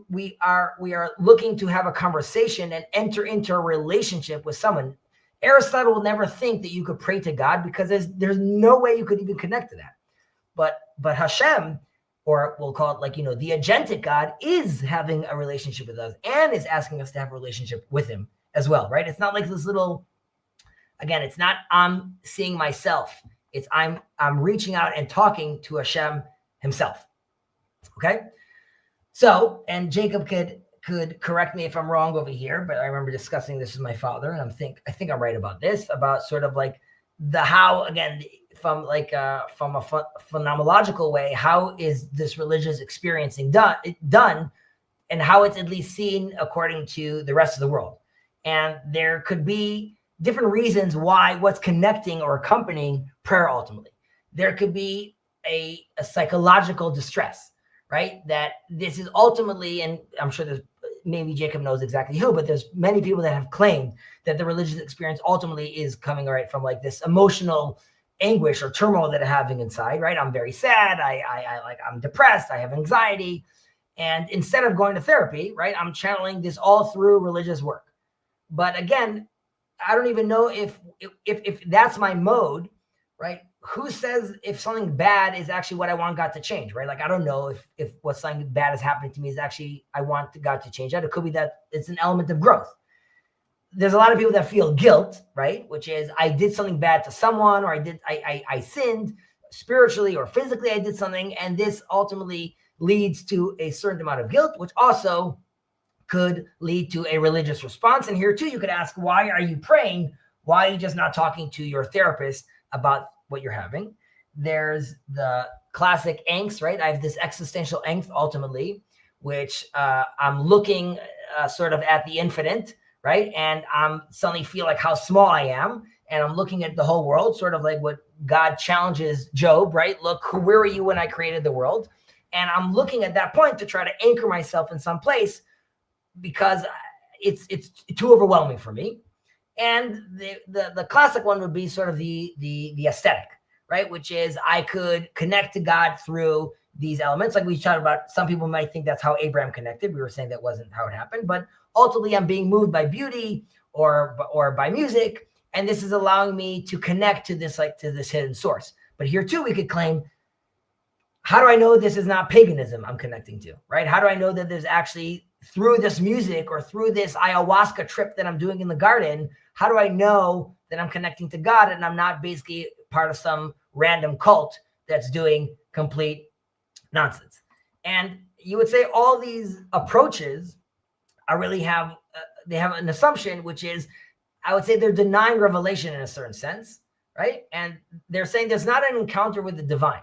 we are looking to have a conversation and enter into a relationship with someone. Aristotle will never think that you could pray to God, because there's no way you could even connect to that. But Hashem, or we'll call it like, the agentic God, is having a relationship with us and is asking us to have a relationship with him as well, right? It's not like this little, again, it's not I'm seeing myself. It's I'm reaching out and talking to Hashem himself. Okay? So, and Jacob could correct me if I'm wrong over here, but I remember discussing this with my father, and I think I'm right about this, about sort of like the how, again, from a phenomenological way, how is this religious experiencing done, and how it's at least seen according to the rest of the world. And there could be different reasons what's connecting or accompanying prayer ultimately. There could be a psychological distress, right? That this is ultimately, and I'm sure maybe Jacob knows exactly who, but there's many people that have claimed that the religious experience ultimately is coming right from like this emotional anguish or turmoil that I'm having inside, right? I'm very sad. I'm depressed. I have anxiety. And instead of going to therapy, right, I'm channeling this all through religious work. But again, I don't even know if that's my mode, right? Who says if something bad is actually what I want God to change, right? Like, I don't know if what something bad is happening to me is actually I want God to change that. It could be that it's an element of growth. There's a lot of people that feel guilt, right? Which is I did something bad to someone, or I sinned spiritually or physically. I did something, and this ultimately leads to a certain amount of guilt, which also could lead to a religious response. And here too, you could ask, why are you praying? Why are you just not talking to your therapist about what you're having? There's the classic angst, right? I have this existential angst ultimately, which I'm looking, sort of at the infinite, right? And I'm suddenly feel like how small I am. And I'm looking at the whole world, sort of like what God challenges Job, right? Look, where were you when I created the world? And I'm looking at that point to try to anchor myself in some place because it's too overwhelming for me. And the classic one would be sort of the aesthetic, right? Which is I could connect to God through these elements. Like we talked about, some people might think that's how Abraham connected. We were saying that wasn't how it happened, but ultimately I'm being moved by beauty or by music. And this is allowing me to connect to this, like to this hidden source. But here too, we could claim, how do I know this is not paganism I'm connecting to, right? How do I know that there's actually, through this music or through this ayahuasca trip that I'm doing in the garden, how do I know that I'm connecting to God and I'm not basically part of some random cult that's doing complete nonsense? And you would say all these approaches are really they have an assumption, which is, I would say they're denying revelation in a certain sense, right? And they're saying there's not an encounter with the divine.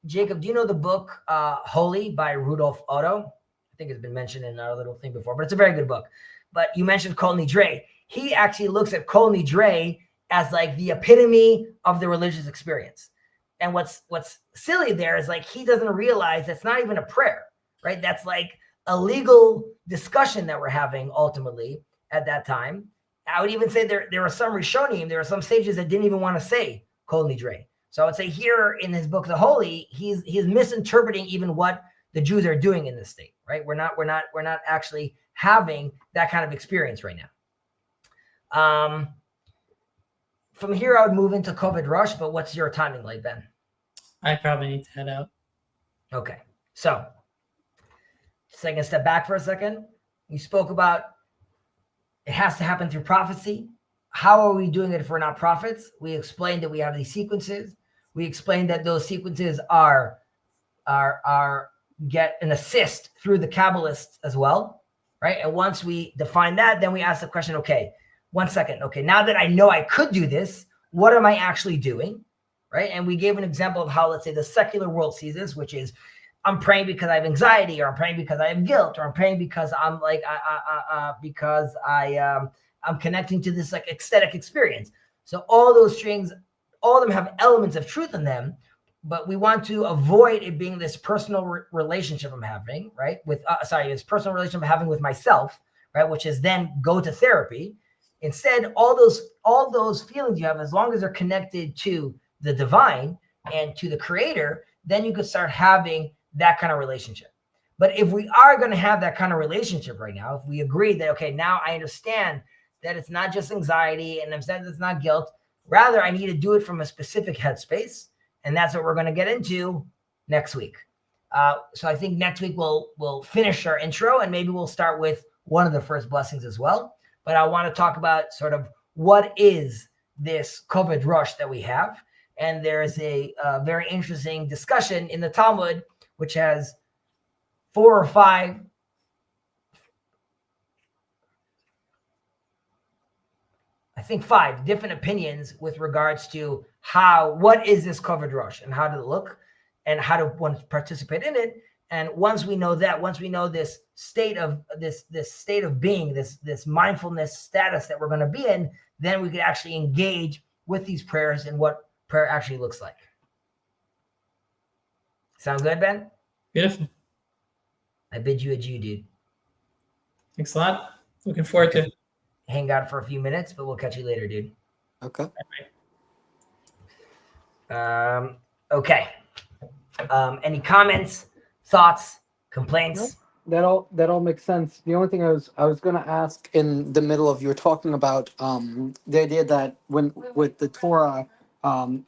Jacob, do you know the book Holy by Rudolf Otto? I think it's been mentioned in our little thing before, but it's a very good book. But you mentioned Kol Nidre. He actually looks at Kol Nidre as like the epitome of the religious experience. And what's silly there is like he doesn't realize that's not even a prayer, right? That's like a legal discussion that we're having ultimately at that time. I would even say there were some Rishonim, there are some sages that didn't even want to say Kol Nidre. So I would say here in his book, The Holy, he's misinterpreting even what the Jews are doing in this state, right? We're not actually having that kind of experience right now. From here, I would move into Koved Rosh, but what's your timing like, Ben? I probably need to head out. Okay, so just taking a step back for a second, we spoke about it has to happen through prophecy. How are we doing it if we're not prophets? We explained that we have these sequences. We explained that those sequences are get an assist through the Kabbalists as well, right? And once we define that, then we ask the question, okay, 1 second. Okay, now that I know I could do this, what am I actually doing, right? And we gave an example of how, let's say, the secular world sees this, which is I'm praying because I have anxiety, or I'm praying because I have guilt, or I'm praying because I'm like, I'm connecting to this like ecstatic experience. So all those strings, all of them have elements of truth in them, but we want to avoid it being this personal relationship I'm having, right? This personal relationship I'm having with myself, right? Which is then go to therapy. Instead, all those feelings you have, as long as they're connected to the divine and to the creator, then you could start having that kind of relationship. But if we are going to have that kind of relationship right now, if we agree that, okay, now I understand that it's not just anxiety and I'm saying it's not guilt, rather I need to do it from a specific headspace. And that's what we're going to get into next week. So I think next week we'll finish our intro and maybe we'll start with one of the first blessings as well. But I want to talk about sort of what is this Koved Rosh that we have. And there's a very interesting discussion in the Talmud, which has 4 or 5 I think 5 different opinions with regards to what is this Koved Rosh and how to look and how to one participate in it. And once we know that, once we know this state of this state of being, this mindfulness status that we're going to be in, then we could actually engage with these prayers and what prayer actually looks like. Sound good, Ben? Beautiful. I bid you adieu, dude. Thanks a lot. Looking forward to it. Hang out for a few minutes, but we'll catch you later, dude. Okay. Okay. Any comments, thoughts, complaints? Nope. That all makes sense. The only thing I was gonna ask in the middle of you were talking about the idea that with the Torah,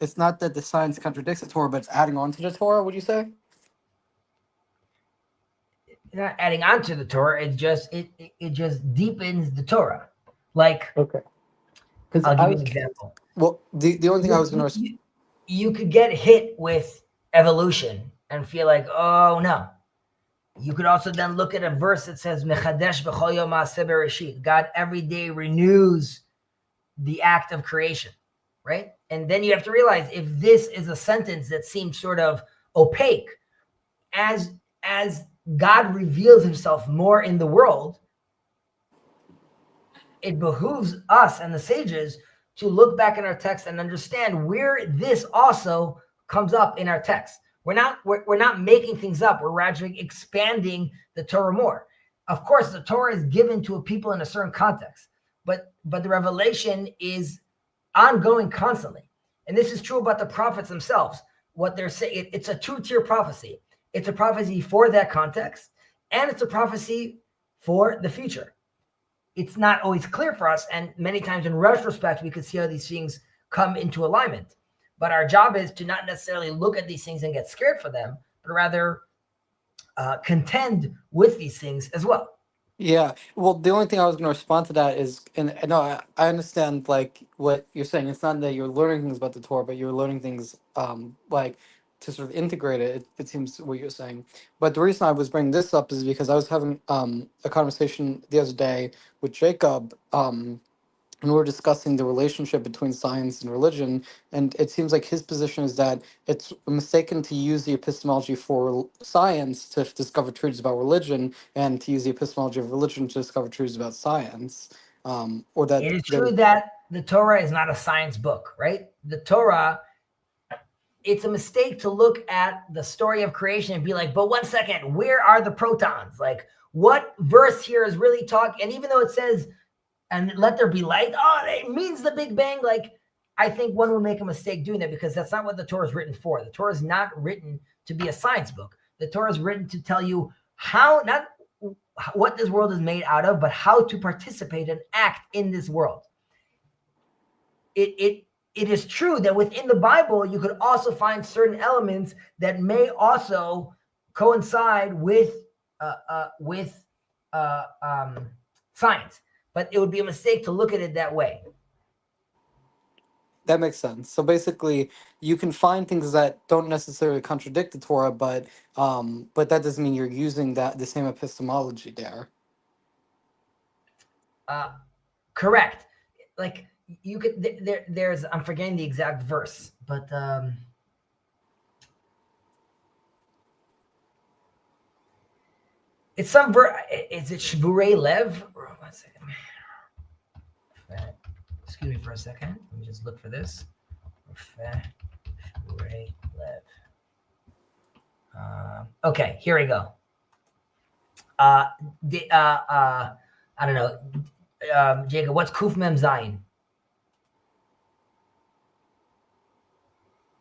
it's not that the science contradicts the Torah, but it's adding on to the Torah. Would you say? Not adding on to the Torah. It just deepens the Torah. Like, Okay. I'll give you an example. Well, the only thing I was gonna you could get hit with evolution and feel like, oh no. You could also then look at a verse that says, "Mechadesh b'chol yom ma'aseh bereshit." God every day renews the act of creation, right? And then you have to realize if this is a sentence that seems sort of opaque, as God reveals himself more in the world, it behooves us and the sages to look back in our text and understand where this also comes up in our text. We're not making things up. We're gradually expanding the Torah more. Of course, the Torah is given to a people in a certain context, but the revelation is ongoing constantly. And this is true about the prophets themselves. What they're saying, it's a two-tier prophecy. It's a prophecy for that context, and it's a prophecy for the future. It's not always clear for us, and many times in retrospect, we could see how these things come into alignment. But our job is to not necessarily look at these things and get scared for them, but rather contend with these things as well. Yeah. Well, the only thing I was going to respond to that is, and no, I understand like what you're saying. It's not that you're learning things about the Torah, but you're learning things like to sort of integrate it. It seems what you're saying. But the reason I was bringing this up is because I was having a conversation the other day with Jacob, and we were discussing the relationship between science and religion. And it seems like his position is that it's mistaken to use the epistemology for science to discover truths about religion, and to use the epistemology of religion to discover truths about science. Or that It is true that the Torah is not a science book, right? The Torah, it's a mistake to look at the story of creation and be like, but 1 second, where are the protons? Like, what verse here is really talking? And even though it says, and let there be light, oh, it means the Big Bang. Like, I think one will make a mistake doing that, because that's not what the Torah is written for. The Torah is not written to be a science book. The Torah is written to tell you how, not what this world is made out of, but how to participate and act in this world. It is true that within the Bible, you could also find certain elements that may also coincide with science. But it would be a mistake to look at it that way. That makes sense. So basically, you can find things that don't necessarily contradict the Torah, but that doesn't mean you're using the same epistemology there. Correct. Like, you could there's, I'm forgetting the exact verse, but it's some is it Shvurei Lev? One second. Excuse me for a second. Let me just look for this. Shvurei Lev. Okay, here we go. I don't know. Jacob, what's Kuf Mem Zayin?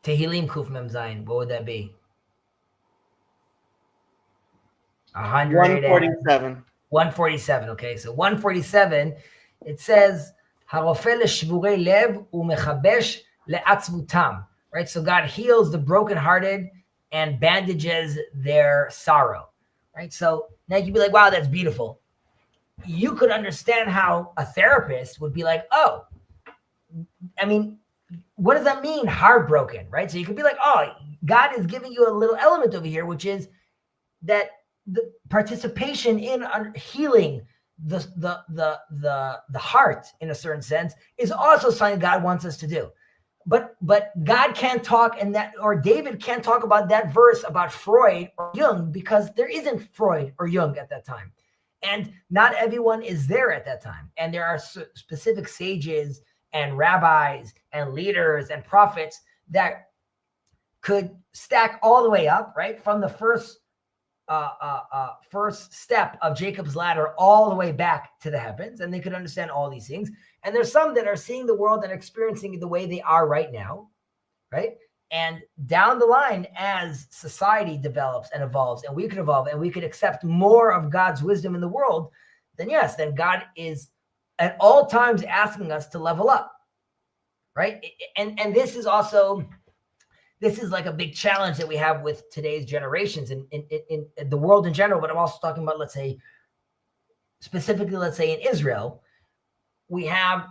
Tehillim Kuf Mem Zayin. What would that be? 147. 147. Okay, so 147, it says, "Harofeh leshvurei lev umechabesh le'atzvutam." Right, so God heals the brokenhearted and bandages their sorrow. Right, so now you'd be like, "Wow, that's beautiful." You could understand how a therapist would be like, "Oh, I mean, what does that mean, heartbroken?" Right, so you could be like, "Oh, God is giving you a little element over here, which is that the participation in healing the heart in a certain sense is also something God wants us to do." But God can't talk, and that, or David can't talk about that verse about Freud or Jung, because there isn't Freud or Jung at that time. And not everyone is there at that time. And there are specific sages and rabbis and leaders and prophets that could stack all the way up, right, from the first step of Jacob's ladder all the way back to the heavens, and they could understand all these things. And there's some that are seeing the world and experiencing it the way they are right now, right? And down the line, as society develops and evolves, and we could evolve, and we could accept more of God's wisdom in the world, then yes, then God is at all times asking us to level up, right? And this is also, this is like a big challenge that we have with today's generations and in the world in general, but I'm also talking about, let's say, specifically, let's say in Israel, we have,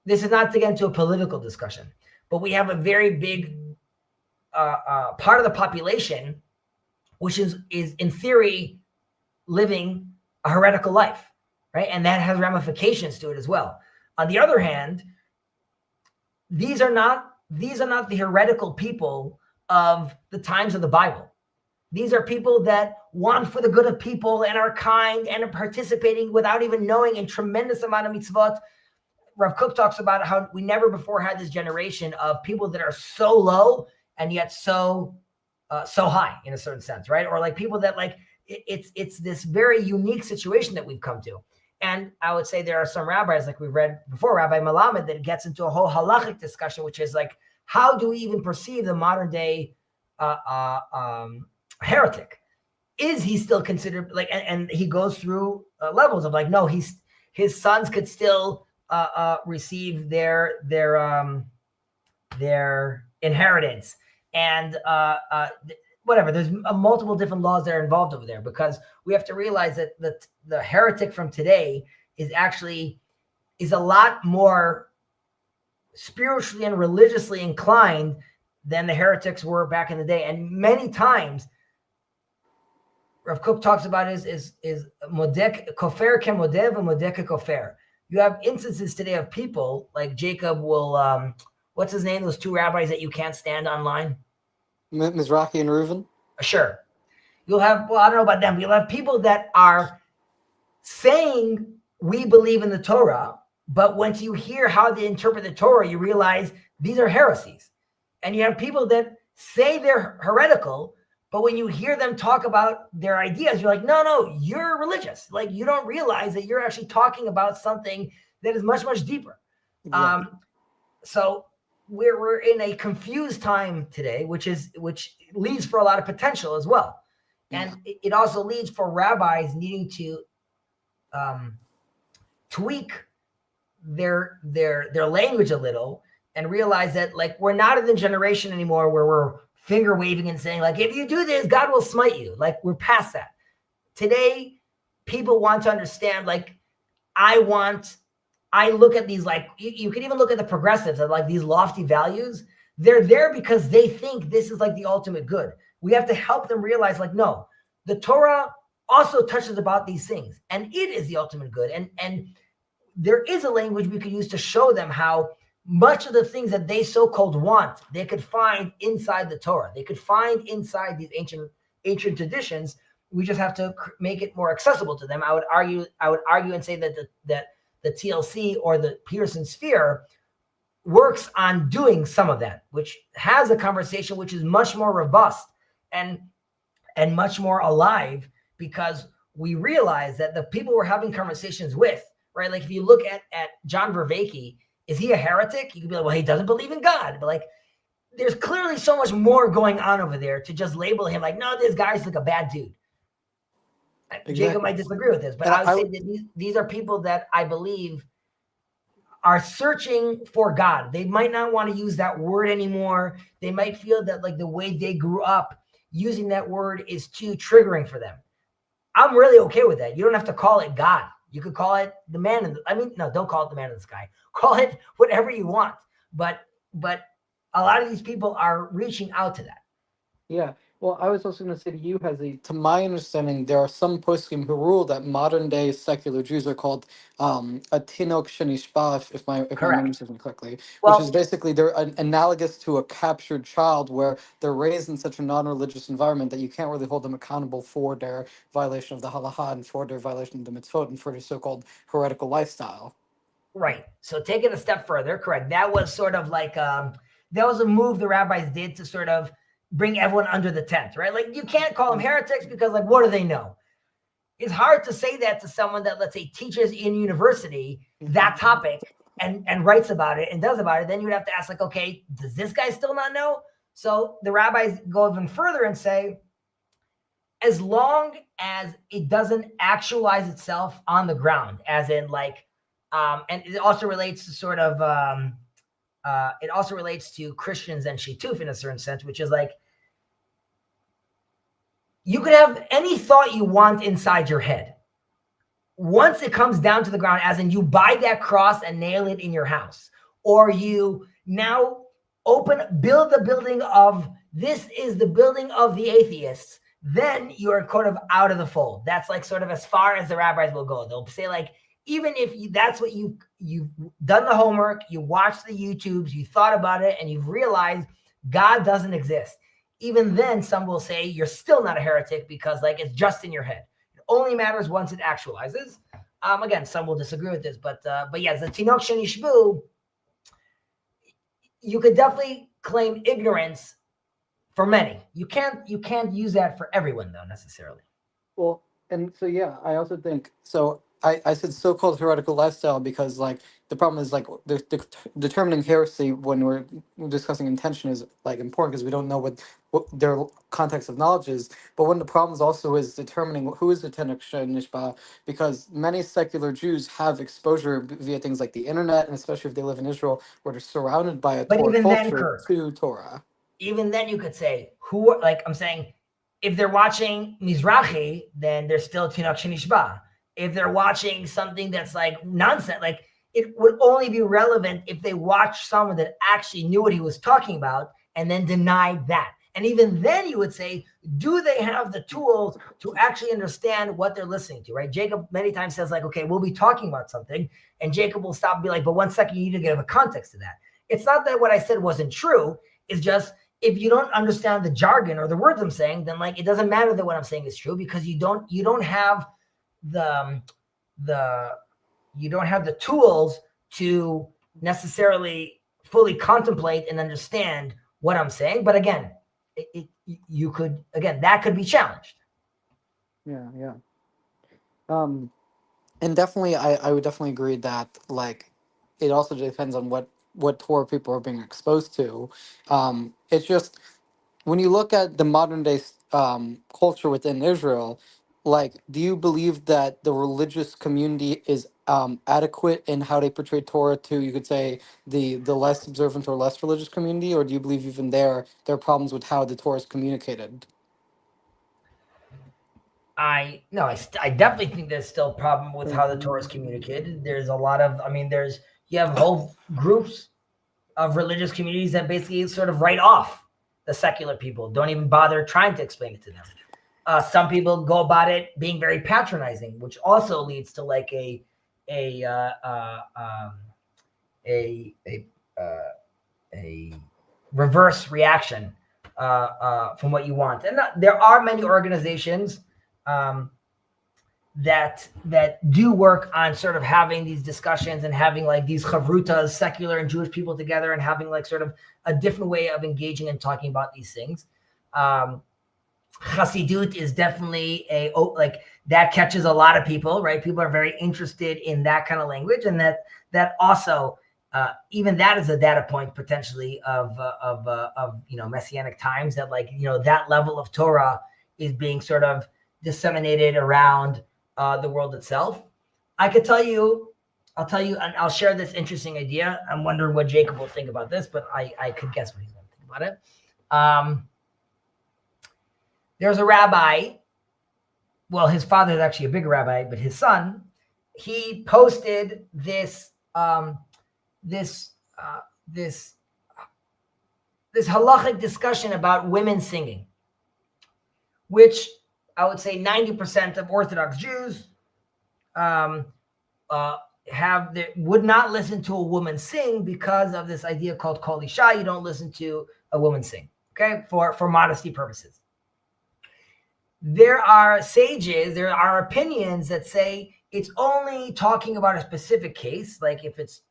this is not to get into a political discussion, but we have a very big part of the population, which is in theory living a heretical life, right? And that has ramifications to it as well. On the other hand, these are not the heretical people of the times of the Bible. These are people that want for the good of people and are kind and are participating without even knowing in tremendous amount of mitzvot. Rav Kook talks about how we never before had this generation of people that are so low and yet so high in a certain sense, right? Or like people that like it's this very unique situation that we've come to. And I would say there are some rabbis, like we've read before, Rabbi Malamed, that gets into a whole halachic discussion, which is like, how do we even perceive the modern day heretic? Is he still considered like? And he goes through levels of like, no, his sons could still receive their inheritance, and whatever. There's multiple different laws that are involved over there, because we have to realize that the heretic from today is a lot more spiritually and religiously inclined than the heretics were back in the day. And many times Rav Kook talks about is modek kofer ke modev and modek ke kofer. You have instances today of people like Jacob will what's his name, those two rabbis that you can't stand online, Mizrahi and Reuven. Sure. You'll have, well, I don't know about them, but you'll have people that are saying we believe in the Torah, but once you hear how they interpret the Torah, you realize these are heresies. And you have people that say they're heretical, but when you hear them talk about their ideas, you're like, no, you're religious. Like, you don't realize that you're actually talking about something that is much, much deeper. Exactly. So we're in a confused time today, which leads for a lot of potential as well. And it also leads for rabbis needing to tweak their language a little and realize that, like, we're not in the generation anymore where we're finger waving and saying, like, if you do this, God will smite you. Like, we're past that. Today, people want to understand, like, I look at these, like, you can even look at the progressives and like these lofty values. They're there because they think this is like the ultimate good. We have to help them realize, like, no, the Torah also touches about these things and it is the ultimate good. And there is a language we could use to show them how much of the things that they so-called want, they could find inside the Torah. They could find inside these ancient traditions. We just have to make it more accessible to them. I would argue and say that the TLC or the Peterson Sphere works on doing some of that, which has a conversation which is much more robust and much more alive, because we realize that the people we're having conversations with, right? Like, if you look at John Vervaeke, is he a heretic? You could be like, well, he doesn't believe in God. But like, there's clearly so much more going on over there to just label him like, no, this guy's like a bad dude. Exactly. Jacob might disagree with this, but I would say that these are people that I believe are searching for God. They might not want to use that word anymore. They might feel that, like, the way they grew up, using that word is too triggering for them. I'm really okay with that. You don't have to call it God. You could call it the man don't call it the man in the sky. Call it whatever you want. But a lot of these people are reaching out to that. Yeah. Well, I was also going to say to you, Hezi, to my understanding, there are some poskim who rule that modern day secular Jews are called a tinok shenishpa, if my memory serves me correctly, which is basically they're analogous to a captured child, where they're raised in such a non-religious environment that you can't really hold them accountable for their violation of the halakha and for their violation of the mitzvot and for their so-called heretical lifestyle. Right. So take it a step further, correct. That was sort of like, that was a move the rabbis did to sort of bring everyone under the tent, right? Like, you can't call them heretics because, like, what do they know? It's hard to say that to someone that, let's say, teaches in university that topic and writes about it and does about it. Then you would have to ask, like, okay, does this guy still not know? So the rabbis go even further and say, as long as it doesn't actualize itself on the ground, as in, like, and it also relates to sort of, it also relates to Christians and Shituf in a certain sense, which is like, you could have any thought you want inside your head. Once it comes down to the ground, as in you buy that cross and nail it in your house, or you now build the building of, this is the building of the atheists, then you're kind of out of the fold. That's like sort of as far as the rabbis will go. They'll say, like, even if that's what you've done the homework, you watched the YouTubes, you thought about it, and you've realized God doesn't exist. even then some will say you're still not a heretic because like it's just in your head. It only matters once it actualizes. Again, some will disagree with this, but yes, the Tinok Shenishbu, you could definitely claim ignorance for many. You can't use that for everyone though necessarily. Well, and so yeah, I also think so. I said so-called heretical lifestyle because like the problem is like the determining heresy when we're discussing intention is like important because we don't know what their context of knowledge is. But one of the problems also is determining who is the Tanakh Nishba because many secular Jews have exposure via things like the internet and especially if they live in Israel where they're surrounded by a But Torah even then, culture Kirk, to Torah. even then you could say who, like I'm saying, if they're watching Mizrahi, then they're still Tinok Shenishba. If they're watching something that's like nonsense, like it would only be relevant if they watched someone that actually knew what he was talking about and then denied that. And even then you would say, do they have the tools to actually understand what they're listening to, right? Jacob many times says like, okay, we'll be talking about something. And Jacob will stop and be like, but 1 second, you need to give a context to that. It's not that what I said wasn't true. It's just, if you don't understand the jargon or the words I'm saying, then like, it doesn't matter that what I'm saying is true because you don't have you don't have the tools to necessarily fully contemplate and understand what I'm saying. But again, that could be challenged. Yeah. And definitely, I would definitely agree that like it also depends on what Torah people are being exposed to. It's just when you look at the modern day culture within Israel, like, do you believe that the religious community is adequate in how they portray Torah to, you could say, the less observant or less religious community, or do you believe even there are problems with how the Torah is communicated? I definitely think there's still a problem with how the Torah is communicated. There's a lot of, you have whole groups of religious communities that basically sort of write off the secular people, don't even bother trying to explain it to them. Some people go about it being very patronizing, which also leads to like a reverse reaction from what you want. And there are many organizations that do work on sort of having these discussions and having like these chavrutas, secular and Jewish people together, and having like sort of a different way of engaging and talking about these things. Chassidut is definitely that catches a lot of people, right? People are very interested in that kind of language, and that also even that is a data point potentially of messianic times, that that level of Torah is being sort of disseminated around the world itself. I'll tell you, and I'll share this interesting idea. I'm wondering what Jacob will think about this, but I could guess what he's going to think about it. There's a rabbi. Well, his father is actually a big rabbi, but his son, he posted this halachic discussion about women singing, which I would say 90% of Orthodox Jews would not listen to a woman sing because of this idea called Kol Isha. You don't listen to a woman sing, okay, for modesty purposes. There are sages, there are opinions that say it's only talking about a specific case, like if it's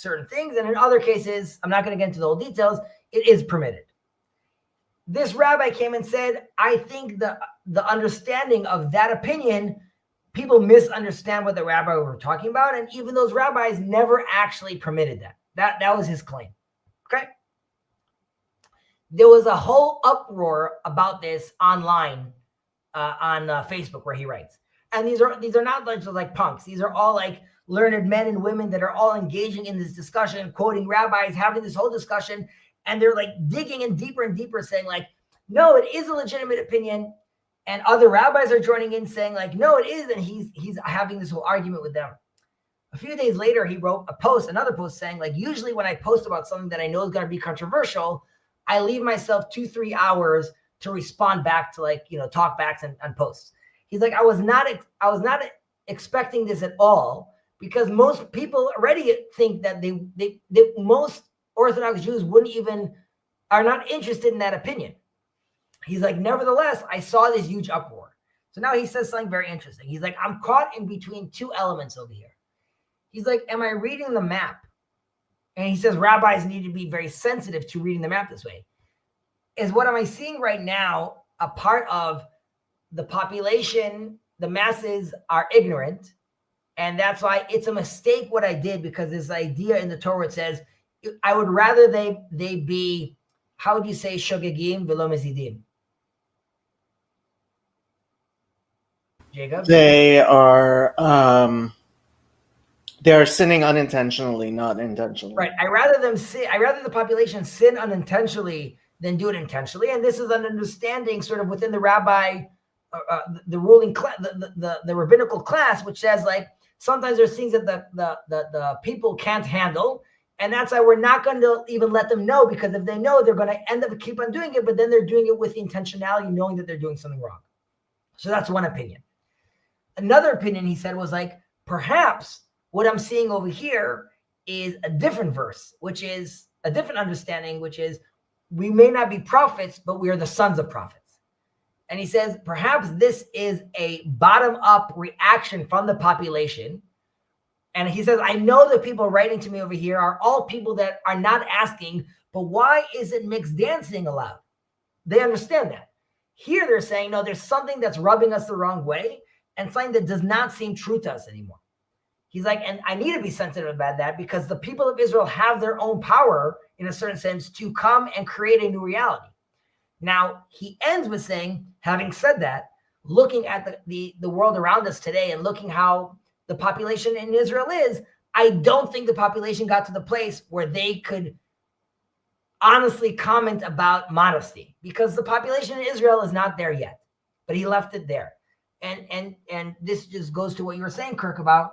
certain things, and in other cases, I'm not going to get into the whole details, it is permitted. This rabbi came and said, I think the understanding of that opinion, people misunderstand what the rabbi were talking about, and even those rabbis never actually permitted that. That was his claim. Okay? There was a whole uproar about this online on Facebook where he writes. And these are not like punks. These are all like learned men and women that are all engaging in this discussion, quoting rabbis, having this whole discussion. And they're like digging in deeper and deeper, saying like, no, it is a legitimate opinion. And other rabbis are joining in saying like, no, it is. And he's having this whole argument with them. A few days later, he wrote another post saying like, usually when I post about something that I know is going to be controversial, I leave myself 2-3 hours to respond back to talkbacks and posts. He's like, I was not expecting this at all, because most people already think that most Orthodox Jews are not interested in that opinion. He's like, nevertheless, I saw this huge uproar. So now he says something very interesting. He's like, I'm caught in between two elements over here. He's like, am I reading the map? And he says rabbis need to be very sensitive to reading the map this way. Is what am I seeing right now a part of the population, the masses are ignorant, and that's why it's a mistake what I did, because this idea in the Torah, it says, I would rather they be, how would you say, shogegim velo mezidim? Jacob? They are sinning unintentionally, not intentionally. Right. I rather the population sin unintentionally than do it intentionally. And this is an understanding sort of within the rabbi, the ruling class, the rabbinical class, which says like sometimes there's things that the people can't handle. And that's why we're not going to even let them know, because if they know, they're going to end up keep on doing it, but then they're doing it with the intentionality, knowing that they're doing something wrong. So that's one opinion. Another opinion, he said, was like, perhaps what I'm seeing over here is a different verse, which is a different understanding, which is we may not be prophets, but we are the sons of prophets. And he says, perhaps this is a bottom-up reaction from the population. And he says, I know the people writing to me over here are all people that are not asking, but why isn't mixed dancing allowed? They understand that. Here they're saying, no, there's something that's rubbing us the wrong way and something that does not seem true to us anymore. He's like, and I need to be sensitive about that, because the people of Israel have their own power, in a certain sense, to come and create a new reality. Now, he ends with saying, having said that, looking at the world around us today and looking how the population in Israel is, I don't think the population got to the place where they could honestly comment about modesty, because the population in Israel is not there yet, but he left it there. And this just goes to what you were saying, Kirk, about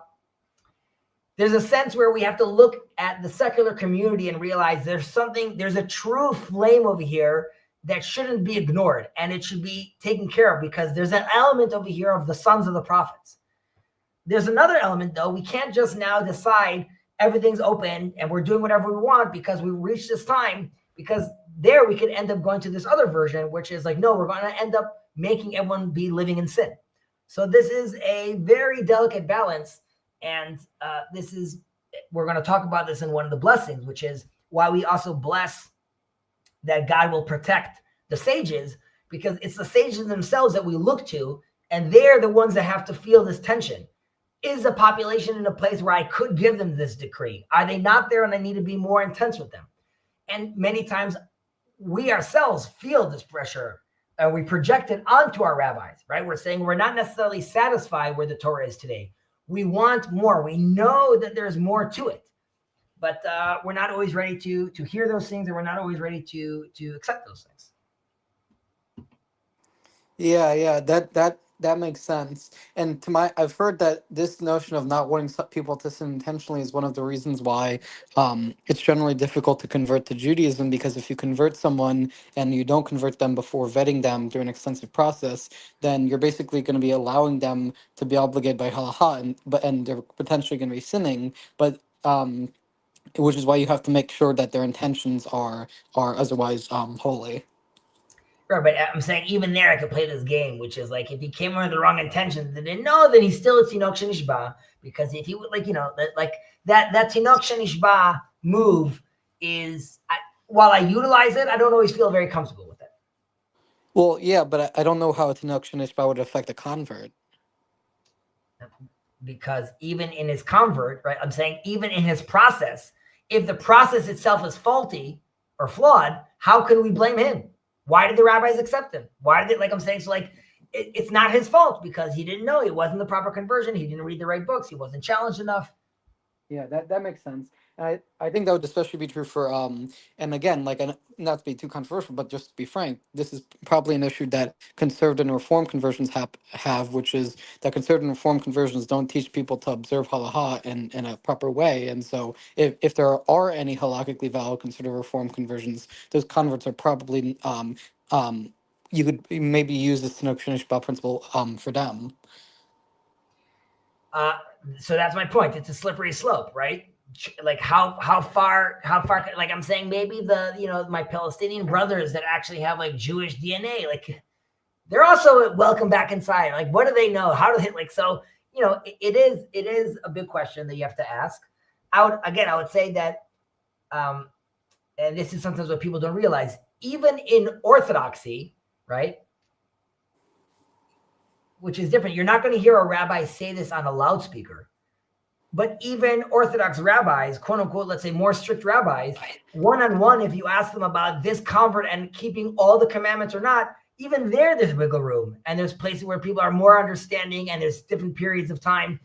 there's a sense where we have to look at the secular community and realize there's a true flame over here that shouldn't be ignored, and it should be taken care of, because there's an element over here of the sons of the prophets. There's another element, though. We can't just now decide everything's open and we're doing whatever we want because we've reached this time, because there we could end up going to this other version, which is like, no, we're going to end up making everyone be living in sin. So this is a very delicate balance. And we're going to talk about this in one of the blessings, which is why we also bless that God will protect the sages, because it's the sages themselves that we look to, and they're the ones that have to feel this tension. Is the population in a place where I could give them this decree? Are they not there and I need to be more intense with them? And many times we ourselves feel this pressure, and we project it onto our rabbis, right? We're saying we're not necessarily satisfied where the Torah is today. We want more. We know that there's more to it, but we're not always ready to hear those things, and we're not always ready to accept those things. Yeah, that makes sense. And I've heard that this notion of not wanting people to sin intentionally is one of the reasons why it's generally difficult to convert to Judaism, because if you convert someone and you don't convert them before vetting them through an extensive process, then you're basically going to be allowing them to be obligated by halacha, and they're potentially going to be sinning. But which is why you have to make sure that their intentions are otherwise holy. Right, but I'm saying even there I could play this game, which is like if he came with the wrong intentions, they didn't know, then he's still a Tinok Shenishba, because if he would, like, that Tinok Shenishba move is, while I utilize it, I don't always feel very comfortable with it. Well, yeah, but I don't know how a Tinok Shenishba would affect a convert. Because even in his convert, right, I'm saying even in his process, if the process itself is faulty or flawed, how can we blame him? Why did the rabbis accept him? Why did they, like I'm saying, so like it's not his fault, because he didn't know, it wasn't the proper conversion. He didn't read the right books. He wasn't challenged enough. Yeah, that makes sense. And I think that would especially be true for and again, like, not to be too controversial, but just to be frank, this is probably an issue that conservative and reform conversions have, which is that conservative and reform conversions don't teach people to observe halacha in a proper way. And so if there are any halakhically valid conservative reform conversions, those converts are probably you could maybe use the Tinok Shenishba principle for them. So that's my point. It's a slippery slope, right? like how far like I'm saying maybe my Palestinian brothers that actually have like Jewish DNA, like they're also welcome back inside. Like, what do they know? How do they like? So it is a big question that you have to ask. I would say that, and this is sometimes what people don't realize, even in Orthodoxy, right? Which is different. You're not going to hear a rabbi say this on a loudspeaker. But even Orthodox rabbis, quote unquote, let's say more strict rabbis, one-on-one, if you ask them about this convert and keeping all the commandments or not, even there's wiggle room. And there's places where people are more understanding and there's different periods of time.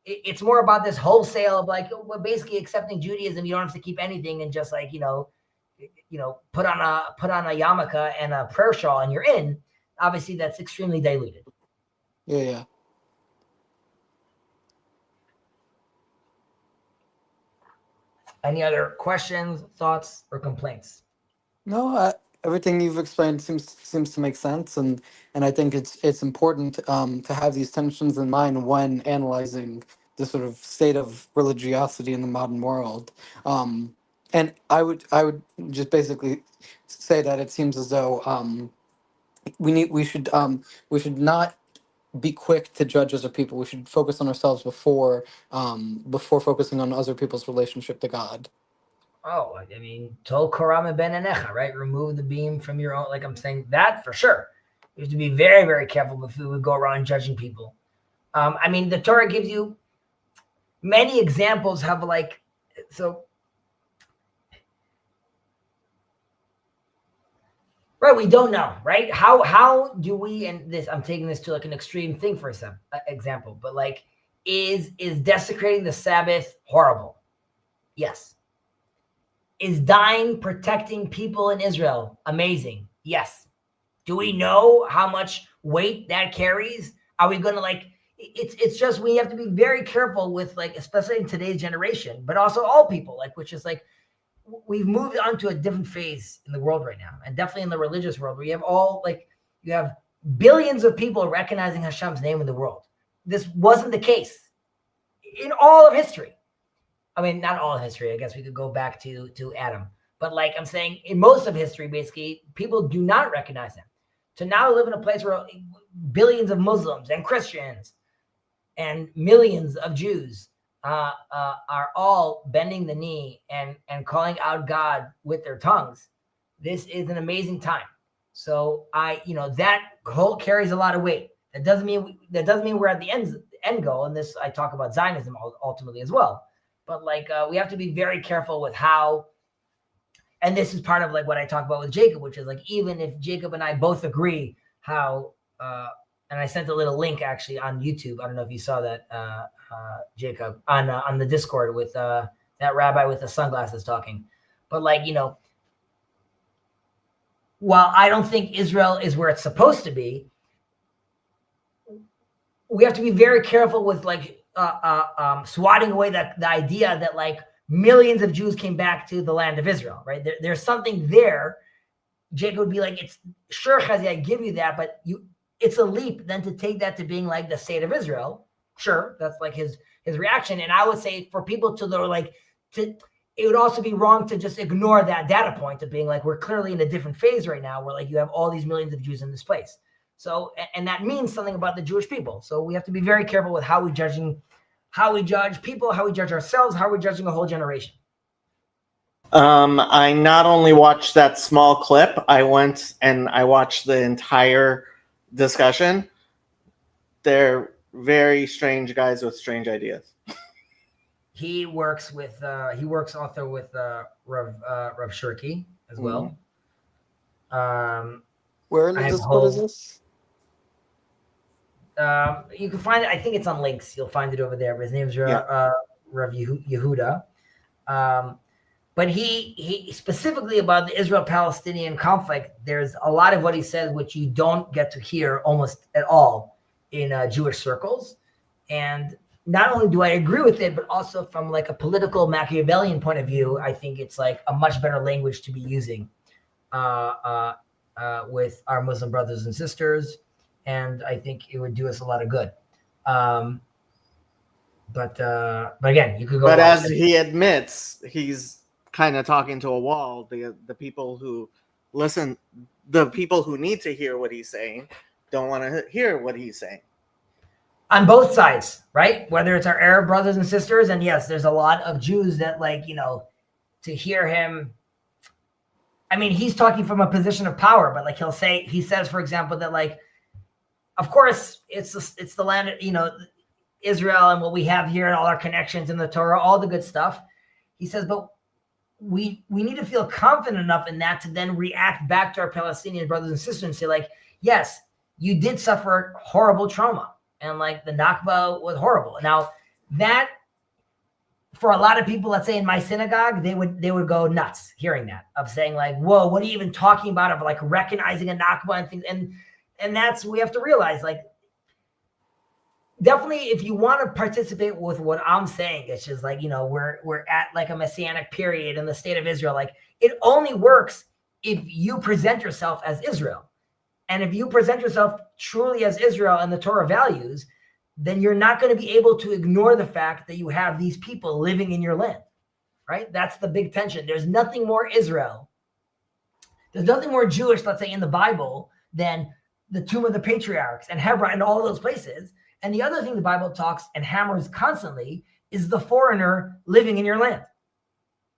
It's more about this wholesale of like, basically accepting Judaism. You don't have to keep anything and just like, put on a yarmulke and a prayer shawl and you're in. Obviously, that's extremely diluted. Yeah. Any other questions, thoughts, or complaints? No, everything you've explained seems to make sense, and I think it's important to have these tensions in mind when analyzing the sort of state of religiosity in the modern world. And I would just basically say that it seems as though we should not be quick to judge other people. We should focus on ourselves before focusing on other people's relationship to God. Oh, I mean, Tol Korah ben Enecha, right? Remove the beam from your own. Like I'm saying that for sure. You have to be very, very careful if we would go around judging people. I mean, the Torah gives you many examples of like, so. Right, we don't know, right? How do we, and this, I'm taking this to like an extreme thing for example, but like, is desecrating the Sabbath horrible? Yes. Is dying, protecting people in Israel amazing? Yes. Do we know how much weight that carries? Are we going to like, it's just, we have to be very careful with like, especially in today's generation, but also all people, like, which is like, we've moved on to a different phase in the world right now. And definitely in the religious world, where you have billions of people recognizing Hashem's name in the world. This wasn't the case in all of history. I mean, not all of history. I guess we could go back to Adam. But like I'm saying, in most of history, basically, people do not recognize him. To now live in a place where billions of Muslims and Christians and millions of Jews are all bending the knee and calling out God with their tongues. This is an amazing time. So that whole carries a lot of weight. That doesn't mean we're at the end goal. And this, I talk about Zionism ultimately as well. But like, we have to be very careful with how, and this is part of like what I talk about with Jacob, which is like, even if Jacob and I both agree how, and I sent a little link actually on YouTube. I don't know if you saw that, Jacob, on the Discord with that rabbi with the sunglasses talking. But like, while I don't think Israel is where it's supposed to be, we have to be very careful with like, swatting away the idea that like millions of Jews came back to the land of Israel, right? There's something there. Jacob would be like, it's sure, Chazi, I give you that, but it's a leap then to take that to being like the state of Israel. Sure, that's like his reaction. And I would say for people it would also be wrong to just ignore that data point of being like, we're clearly in a different phase right now where like you have all these millions of Jews in this place. So, and that means something about the Jewish people. So we have to be very careful with how we judge people, how we judge ourselves, how we're judging a whole generation. I not only watched that small clip, I went and I watched the entire discussion. They're very strange guys with strange ideas. He works also with Rav Shirky as well. Where in the Discord is this? You can find it. I think it's on links. You'll find it over there. But his name's Rav Yehuda. But he specifically about the Israel-Palestinian conflict, there's a lot of what he says which you don't get to hear almost at all in Jewish circles. And not only do I agree with it, but also from like a political Machiavellian point of view, I think it's like a much better language to be using with our Muslim brothers and sisters. And I think it would do us a lot of good. But again, you could go. But watch as it. he admits, he's kind of talking to a wall. The people who listen, the people who need to hear what he's saying, don't want to hear what he's saying. On both sides, right? Whether it's our Arab brothers and sisters, and yes, there's a lot of Jews that like, you know, to hear him. I mean, he's talking from a position of power, but like he says, for example, that like, of course, it's the land, you know, Israel and what we have here and all our connections in the Torah, all the good stuff. He says, but we need to feel confident enough in that to then react back to our Palestinian brothers and sisters and say like, yes, you did suffer horrible trauma. And like the Nakba was horrible. Now that for a lot of people, let's say in my synagogue, they would go nuts hearing that, of saying like, whoa, what are you even talking about, of like recognizing a Nakba and things. And that's, we have to realize like, definitely if you want to participate with what I'm saying, it's just like, you know, we're at like a messianic period in the state of Israel. Like it only works if you present yourself as Israel. And if you present yourself truly as Israel and the Torah values, then you're not going to be able to ignore the fact that you have these people living in your land, right? That's the big tension. There's nothing more Israel. There's nothing more Jewish, let's say, in the Bible than the tomb of the patriarchs and Hebron and all those places. And the other thing the Bible talks and hammers constantly is the foreigner living in your land.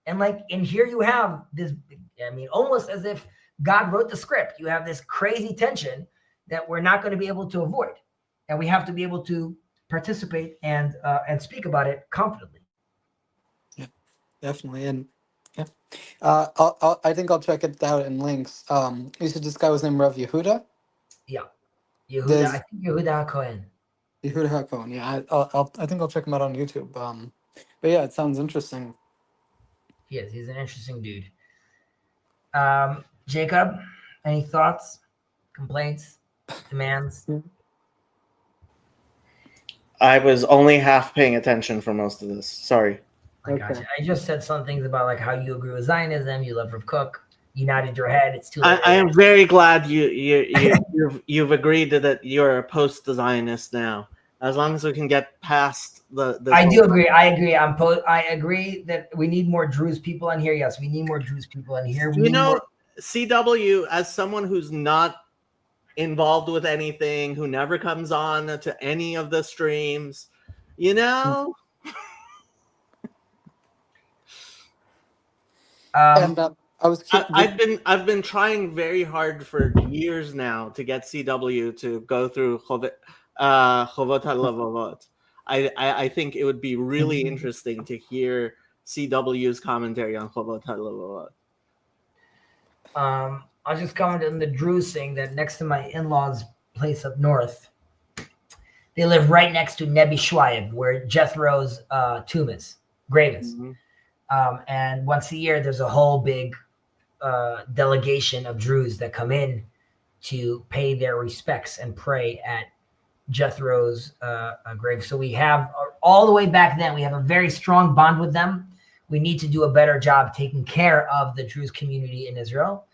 And like, and here you have this, I mean, almost as if God wrote the script. You have this crazy tension that we're not going to be able to avoid. And we have to be able to participate and speak about it confidently. Yeah, definitely. And yeah, I think I'll check it out in links. You said this guy was named Rav Yehuda? Yeah. Yehuda, I think Yehuda Cohen. Yehuda HaKohen. Yeah, I think I'll check him out on YouTube. But yeah, it sounds interesting. He's an interesting dude. Jacob, any thoughts, complaints, demands? I was only half paying attention for most of this. Sorry. I gotcha. I just said some things about like how you agree with Zionism, you love Rav Kook, you nodded your head. It's too late. I am very glad you've agreed that you're a post-Zionist now. As long as we can get past the I do agree. I agree. I agree that we need more Druze people in here. Yes, we need more Druze people in here. CW, as someone who's not involved with anything, who never comes on to any of the streams, you know. And I've been trying very hard for years now to get CW to go through Chovot HaLevavot. I think it would be really interesting to hear CW's commentary on Chovot HaLevavot. I'll just comment on the Druze thing that next to my in-laws' place up north, they live right next to Nebi Shwaib, where Jethro's tomb is, grave is. Mm-hmm. And once a year, there's a whole big delegation of Druze that come in to pay their respects and pray at Jethro's grave. So we have, all the way back then, we have a very strong bond with them. We need to do a better job taking care of the Druze community in Israel.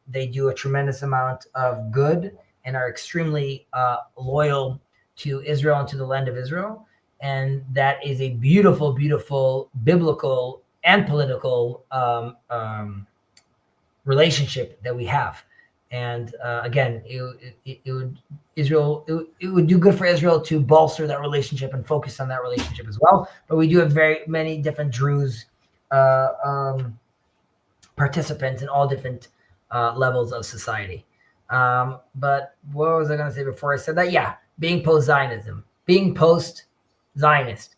They do a tremendous amount of good and are extremely loyal to Israel and to the land of Israel. And that is a beautiful, beautiful biblical and political relationship that we have. And again, it would do good for Israel to bolster that relationship and focus on that relationship as well. But we do have very many different Druze participants in all different levels of society. But what was I going to say before I said that? Yeah, being post-Zionism, being post-Zionist.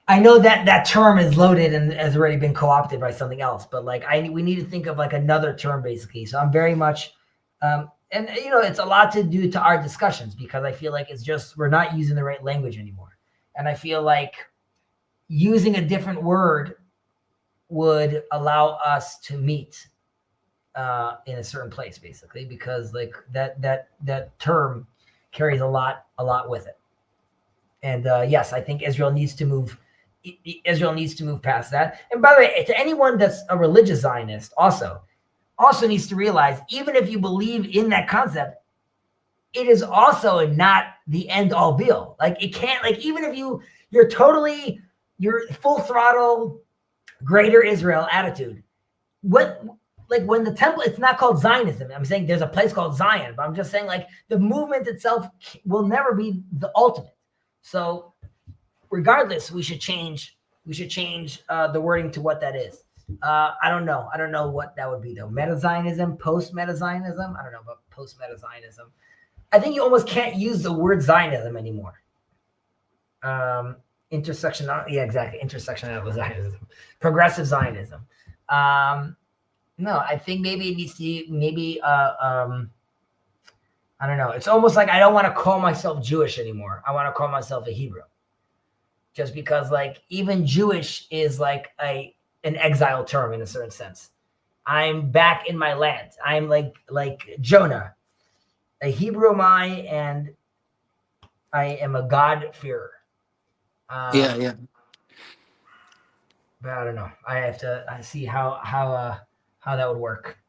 I know that that term is loaded and has already been co-opted by something else, but like we need to think of like another term basically. So I'm very much, and you know, it's a lot to do to our discussions because I feel like it's just, we're not using the right language anymore. And I feel like using a different word would allow us to meet in a certain place basically, because like that term carries a lot with it. And yes, I think Israel needs to move past that. And by the way, to anyone that's a religious Zionist also needs to realize, even if you believe in that concept, it is also not the end all be all. Like it can't, like even if you're full throttle greater Israel attitude. What, like when the temple, it's not called Zionism. I'm saying there's a place called Zion, but I'm just saying like the movement itself will never be the ultimate. So regardless, we should change the wording to what that is. I don't know what that would be though. Meta-Zionism, post-Meta-Zionism. I don't know about post-Meta-Zionism. I think you almost can't use the word Zionism anymore. Intersectional, yeah, exactly. Intersectional Zionism, progressive Zionism. No, I think maybe it needs to I don't know. It's almost like I don't want to call myself Jewish anymore. I want to call myself a Hebrew. Just because like even Jewish is like an exile term in a certain sense. I'm back in my land. I'm like Jonah. A Hebrew am I, and I am a God-fearer. Yeah. But I don't know. I see how that would work.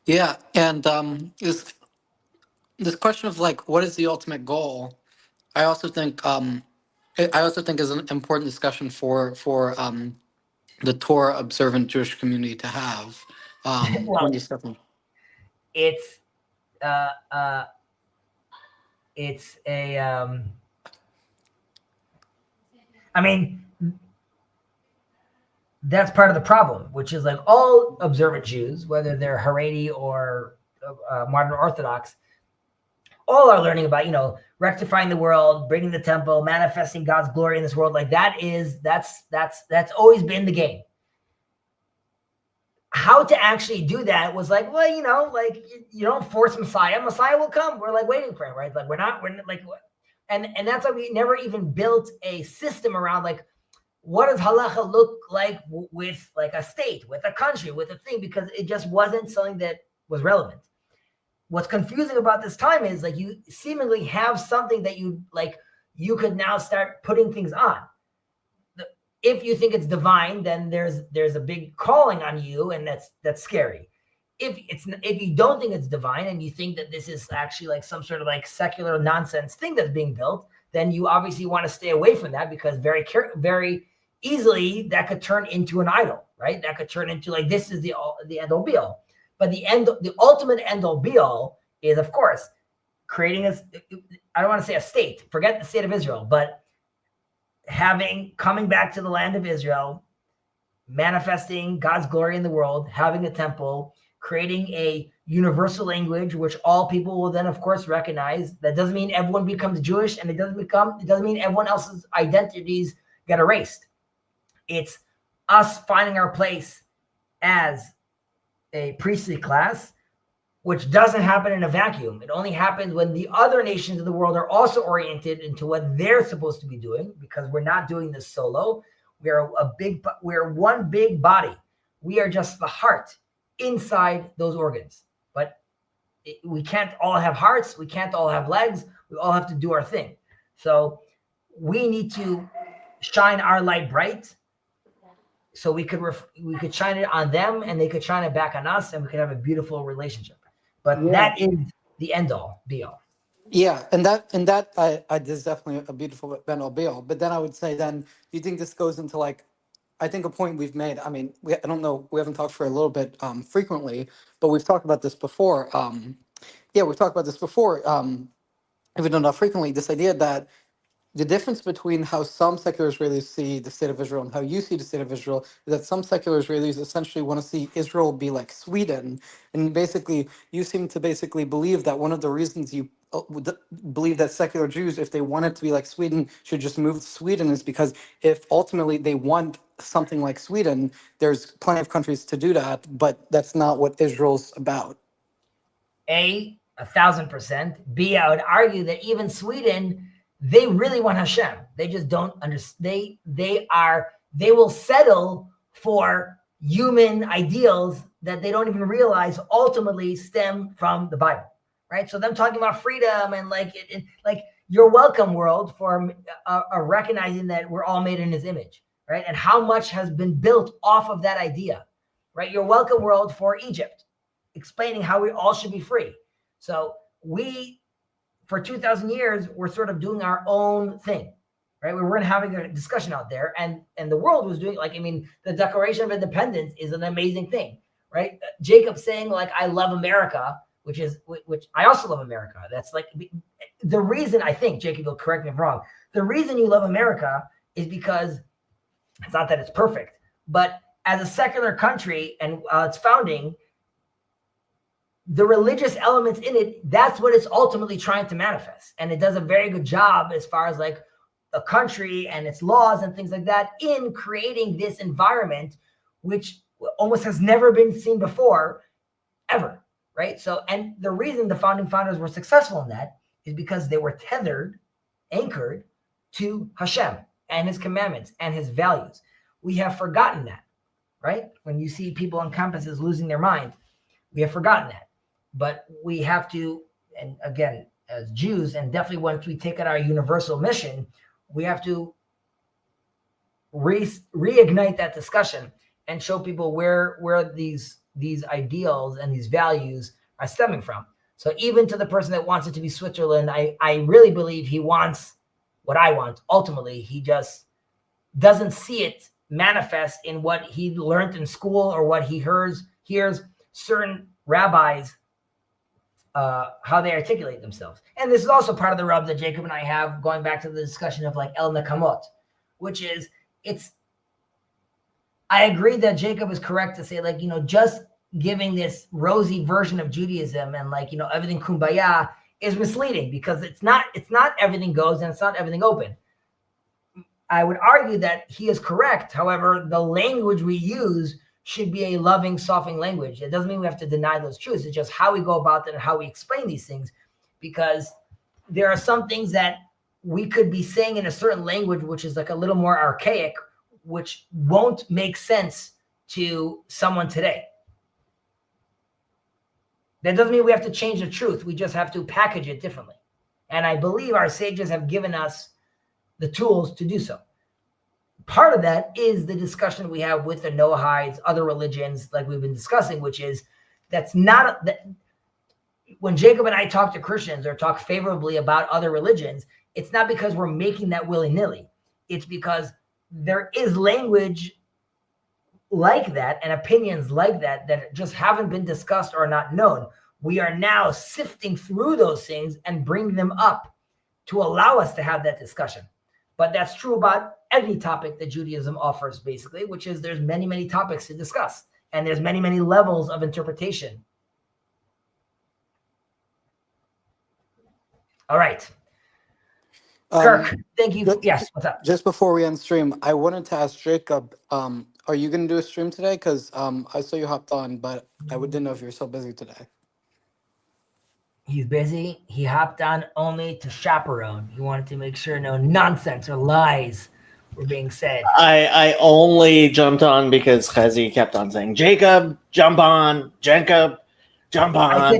Yeah, and this question of like what is the ultimate goal, I also think is an important discussion for the Torah observant Jewish community to have. Well, When discussing. it's it's a I mean, that's part of the problem, which is like all observant Jews, whether they're Haredi or modern Orthodox, all are learning about, rectifying the world, bringing the temple, manifesting God's glory in this world. Like that's always been the game. How to actually do that was like, well, like you don't force Messiah. Messiah will come. We're like waiting for him, right? Like we're not like, and that's why we never even built a system around like, what does halacha look like with like a state, with a country, with a thing, because it just wasn't something that was relevant. What's confusing about this time is like you seemingly have something that you could now start putting things on. If you think it's divine, then there's a big calling on you, and that's scary. If you don't think it's divine and you think that this is actually like some sort of like secular nonsense thing that's being built, then you obviously want to stay away from that, because very easily that could turn into an idol, right? That could turn into like, this is the end all be all. But the ultimate end all be all is, of course, creating I don't want to say a state, forget the state of Israel, but coming back to the land of Israel, manifesting God's glory in the world, having a temple, creating a universal language, which all people will then, of course, recognize. That doesn't mean everyone becomes Jewish, and it doesn't mean everyone else's identities get erased. It's us finding our place as a priestly class, which doesn't happen in a vacuum. It only happens when the other nations of the world are also oriented into what they're supposed to be doing, because we're not doing this solo. We're one big body. We are just the heart inside those organs. But we can't all have hearts. We can't all have legs. We all have to do our thing. So we need to shine our light bright, so we could shine it on them, and they could shine it back on us, and we could have a beautiful relationship. But that is the end all be all. Yeah, and that there's definitely a beautiful end all be all. But then I would say, then do you think this goes into like, I think a point we've made. I mean, I don't know. We haven't talked for a little bit frequently, but we've talked about this before. We've talked about this before. Even though not frequently, this idea that the difference between how some secular Israelis see the state of Israel and how you see the state of Israel is that some secular Israelis essentially want to see Israel be like Sweden. And basically, you seem to basically believe that one of the reasons you believe that secular Jews, if they want it to be like Sweden, should just move to Sweden, is because if ultimately they want something like Sweden, there's plenty of countries to do that, but that's not what Israel's about. 1,000%. B, I would argue that even Sweden, they really want Hashem. They just don't understand. They will settle for human ideals that they don't even realize ultimately stem from the Bible, right? So them talking about freedom and like you're welcome, world, for recognizing that we're all made in His image, right? And how much has been built off of that idea, right? You're welcome, world, for Egypt, explaining how we all should be free. So we for 2,000 years, we're sort of doing our own thing, right? We weren't having a discussion out there, and the world was doing, like, I mean, the Declaration of Independence is an amazing thing, right? Jacob saying, like, I love America, which I also love America. That's like the reason, I think, Jacob will correct me if I'm wrong. The reason you love America is because it's not that it's perfect, but as a secular country and its founding, the religious elements in it, that's what it's ultimately trying to manifest. And it does a very good job as far as like a country and its laws and things like that in creating this environment, which almost has never been seen before, ever, right? So, and the reason the founding fathers were successful in that is because they were tethered, anchored to Hashem and his commandments and his values. We have forgotten that, right? When you see people on campuses losing their mind, we have forgotten that. But we have to, and again, as Jews, and definitely once we take on our universal mission, we have to reignite that discussion and show people where these ideals and these values are stemming from. So even to the person that wants it to be Switzerland, I really believe he wants what I want. Ultimately, he just doesn't see it manifest in what he learned in school or what he hears certain rabbis how they articulate themselves. And this is also part of the rub that Jacob and I have, going back to the discussion of like El Nakamot, which is, I agree that Jacob is correct to say, like, just giving this rosy version of Judaism and like, everything kumbaya is misleading, because it's not everything goes and it's not everything open. I would argue that he is correct. However, the language we use should be a loving, softening language. It doesn't mean we have to deny those truths. It's just how we go about it and how we explain these things, because there are some things that we could be saying in a certain language, which is like a little more archaic, which won't make sense to someone today. That doesn't mean we have to change the truth. We just have to package it differently. And I believe our sages have given us the tools to do so. Part of that is the discussion we have with the Noahides, other religions, like we've been discussing, which is when Jacob and I talk to Christians or talk favorably about other religions, it's not because we're making that willy-nilly. It's because there is language like that and opinions like that just haven't been discussed or not known. We are now sifting through those things and bringing them up to allow us to have that discussion. But that's true about any topic that Judaism offers, basically, which is there's many, many topics to discuss, and there's many, many levels of interpretation. All right. Kirk, thank you. Yes, what's up? Just before we end stream, I wanted to ask Jacob, are you going to do a stream today? Because I saw you hopped on, but I didn't know if you were so busy today. He's busy. He hopped on only to chaperone. He wanted to make sure no nonsense or lies were being said. I only jumped on because Chezi kept on saying, Jacob, jump on. Jacob, jump on. I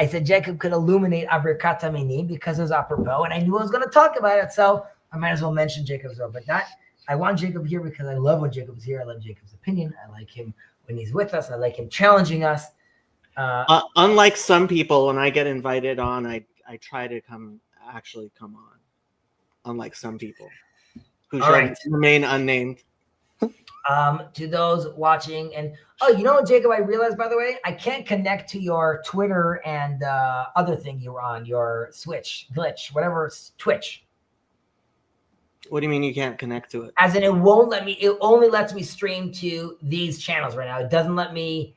said Jacob could illuminate Abrikat Tamini because it was apropos, and I knew I was going to talk about it, so I might as well mention Jacob as well. But I want Jacob here because I love when Jacob's here. I love Jacob's opinion. I like him when he's with us. I like him challenging us. Unlike some people, when I get invited on, I try to come on. Unlike some people who should remain unnamed. To those watching, and Jacob, I realized, by the way, I can't connect to your Twitter and other thing you were on, your glitch, whatever, Twitch. What do you mean you can't connect to it? As in, it won't let me. It only lets me stream to these channels right now. It doesn't let me.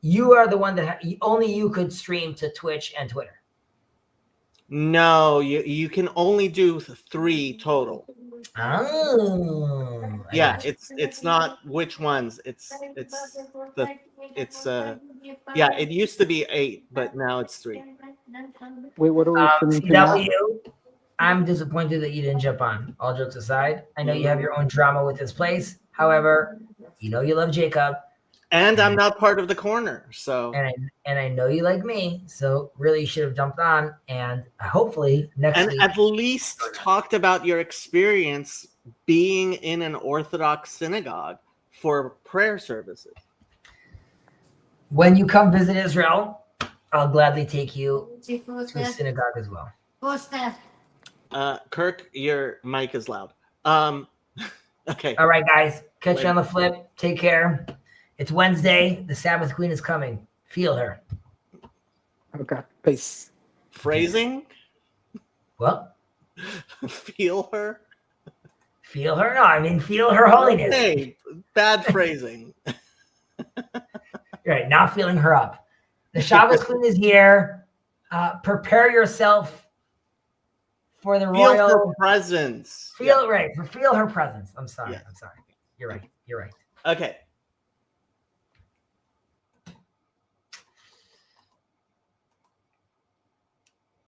You are the one that only you could stream to Twitch and Twitter. No, you can only do 3 total. Oh, yeah, it's not which ones. It used to be 8, but now it's 3. Wait, what are we streaming to now? I'm disappointed that you didn't jump on. All jokes aside, I know you have your own drama with this place. However, you love Jacob. And I'm not part of the corner, so. And I know you like me, so really you should have jumped on, and hopefully next week. At least talked about your experience being in an Orthodox synagogue for prayer services. When you come visit Israel, I'll gladly take you to a synagogue as well. Kirk, your mic is loud. Okay. All right, guys. Catch you on the flip. Take care. It's Wednesday. The Sabbath Queen is coming. Feel her. Okay. Peace. Phrasing? What? Feel her? Feel her? No, I mean feel her holiness. Hey, bad phrasing. Right, not feeling her up. The Shabbos Queen is here. Prepare yourself for the Feel royal her presence. Feel right. Feel her presence. I'm sorry. Yeah. I'm sorry. You're right. You're right. Okay.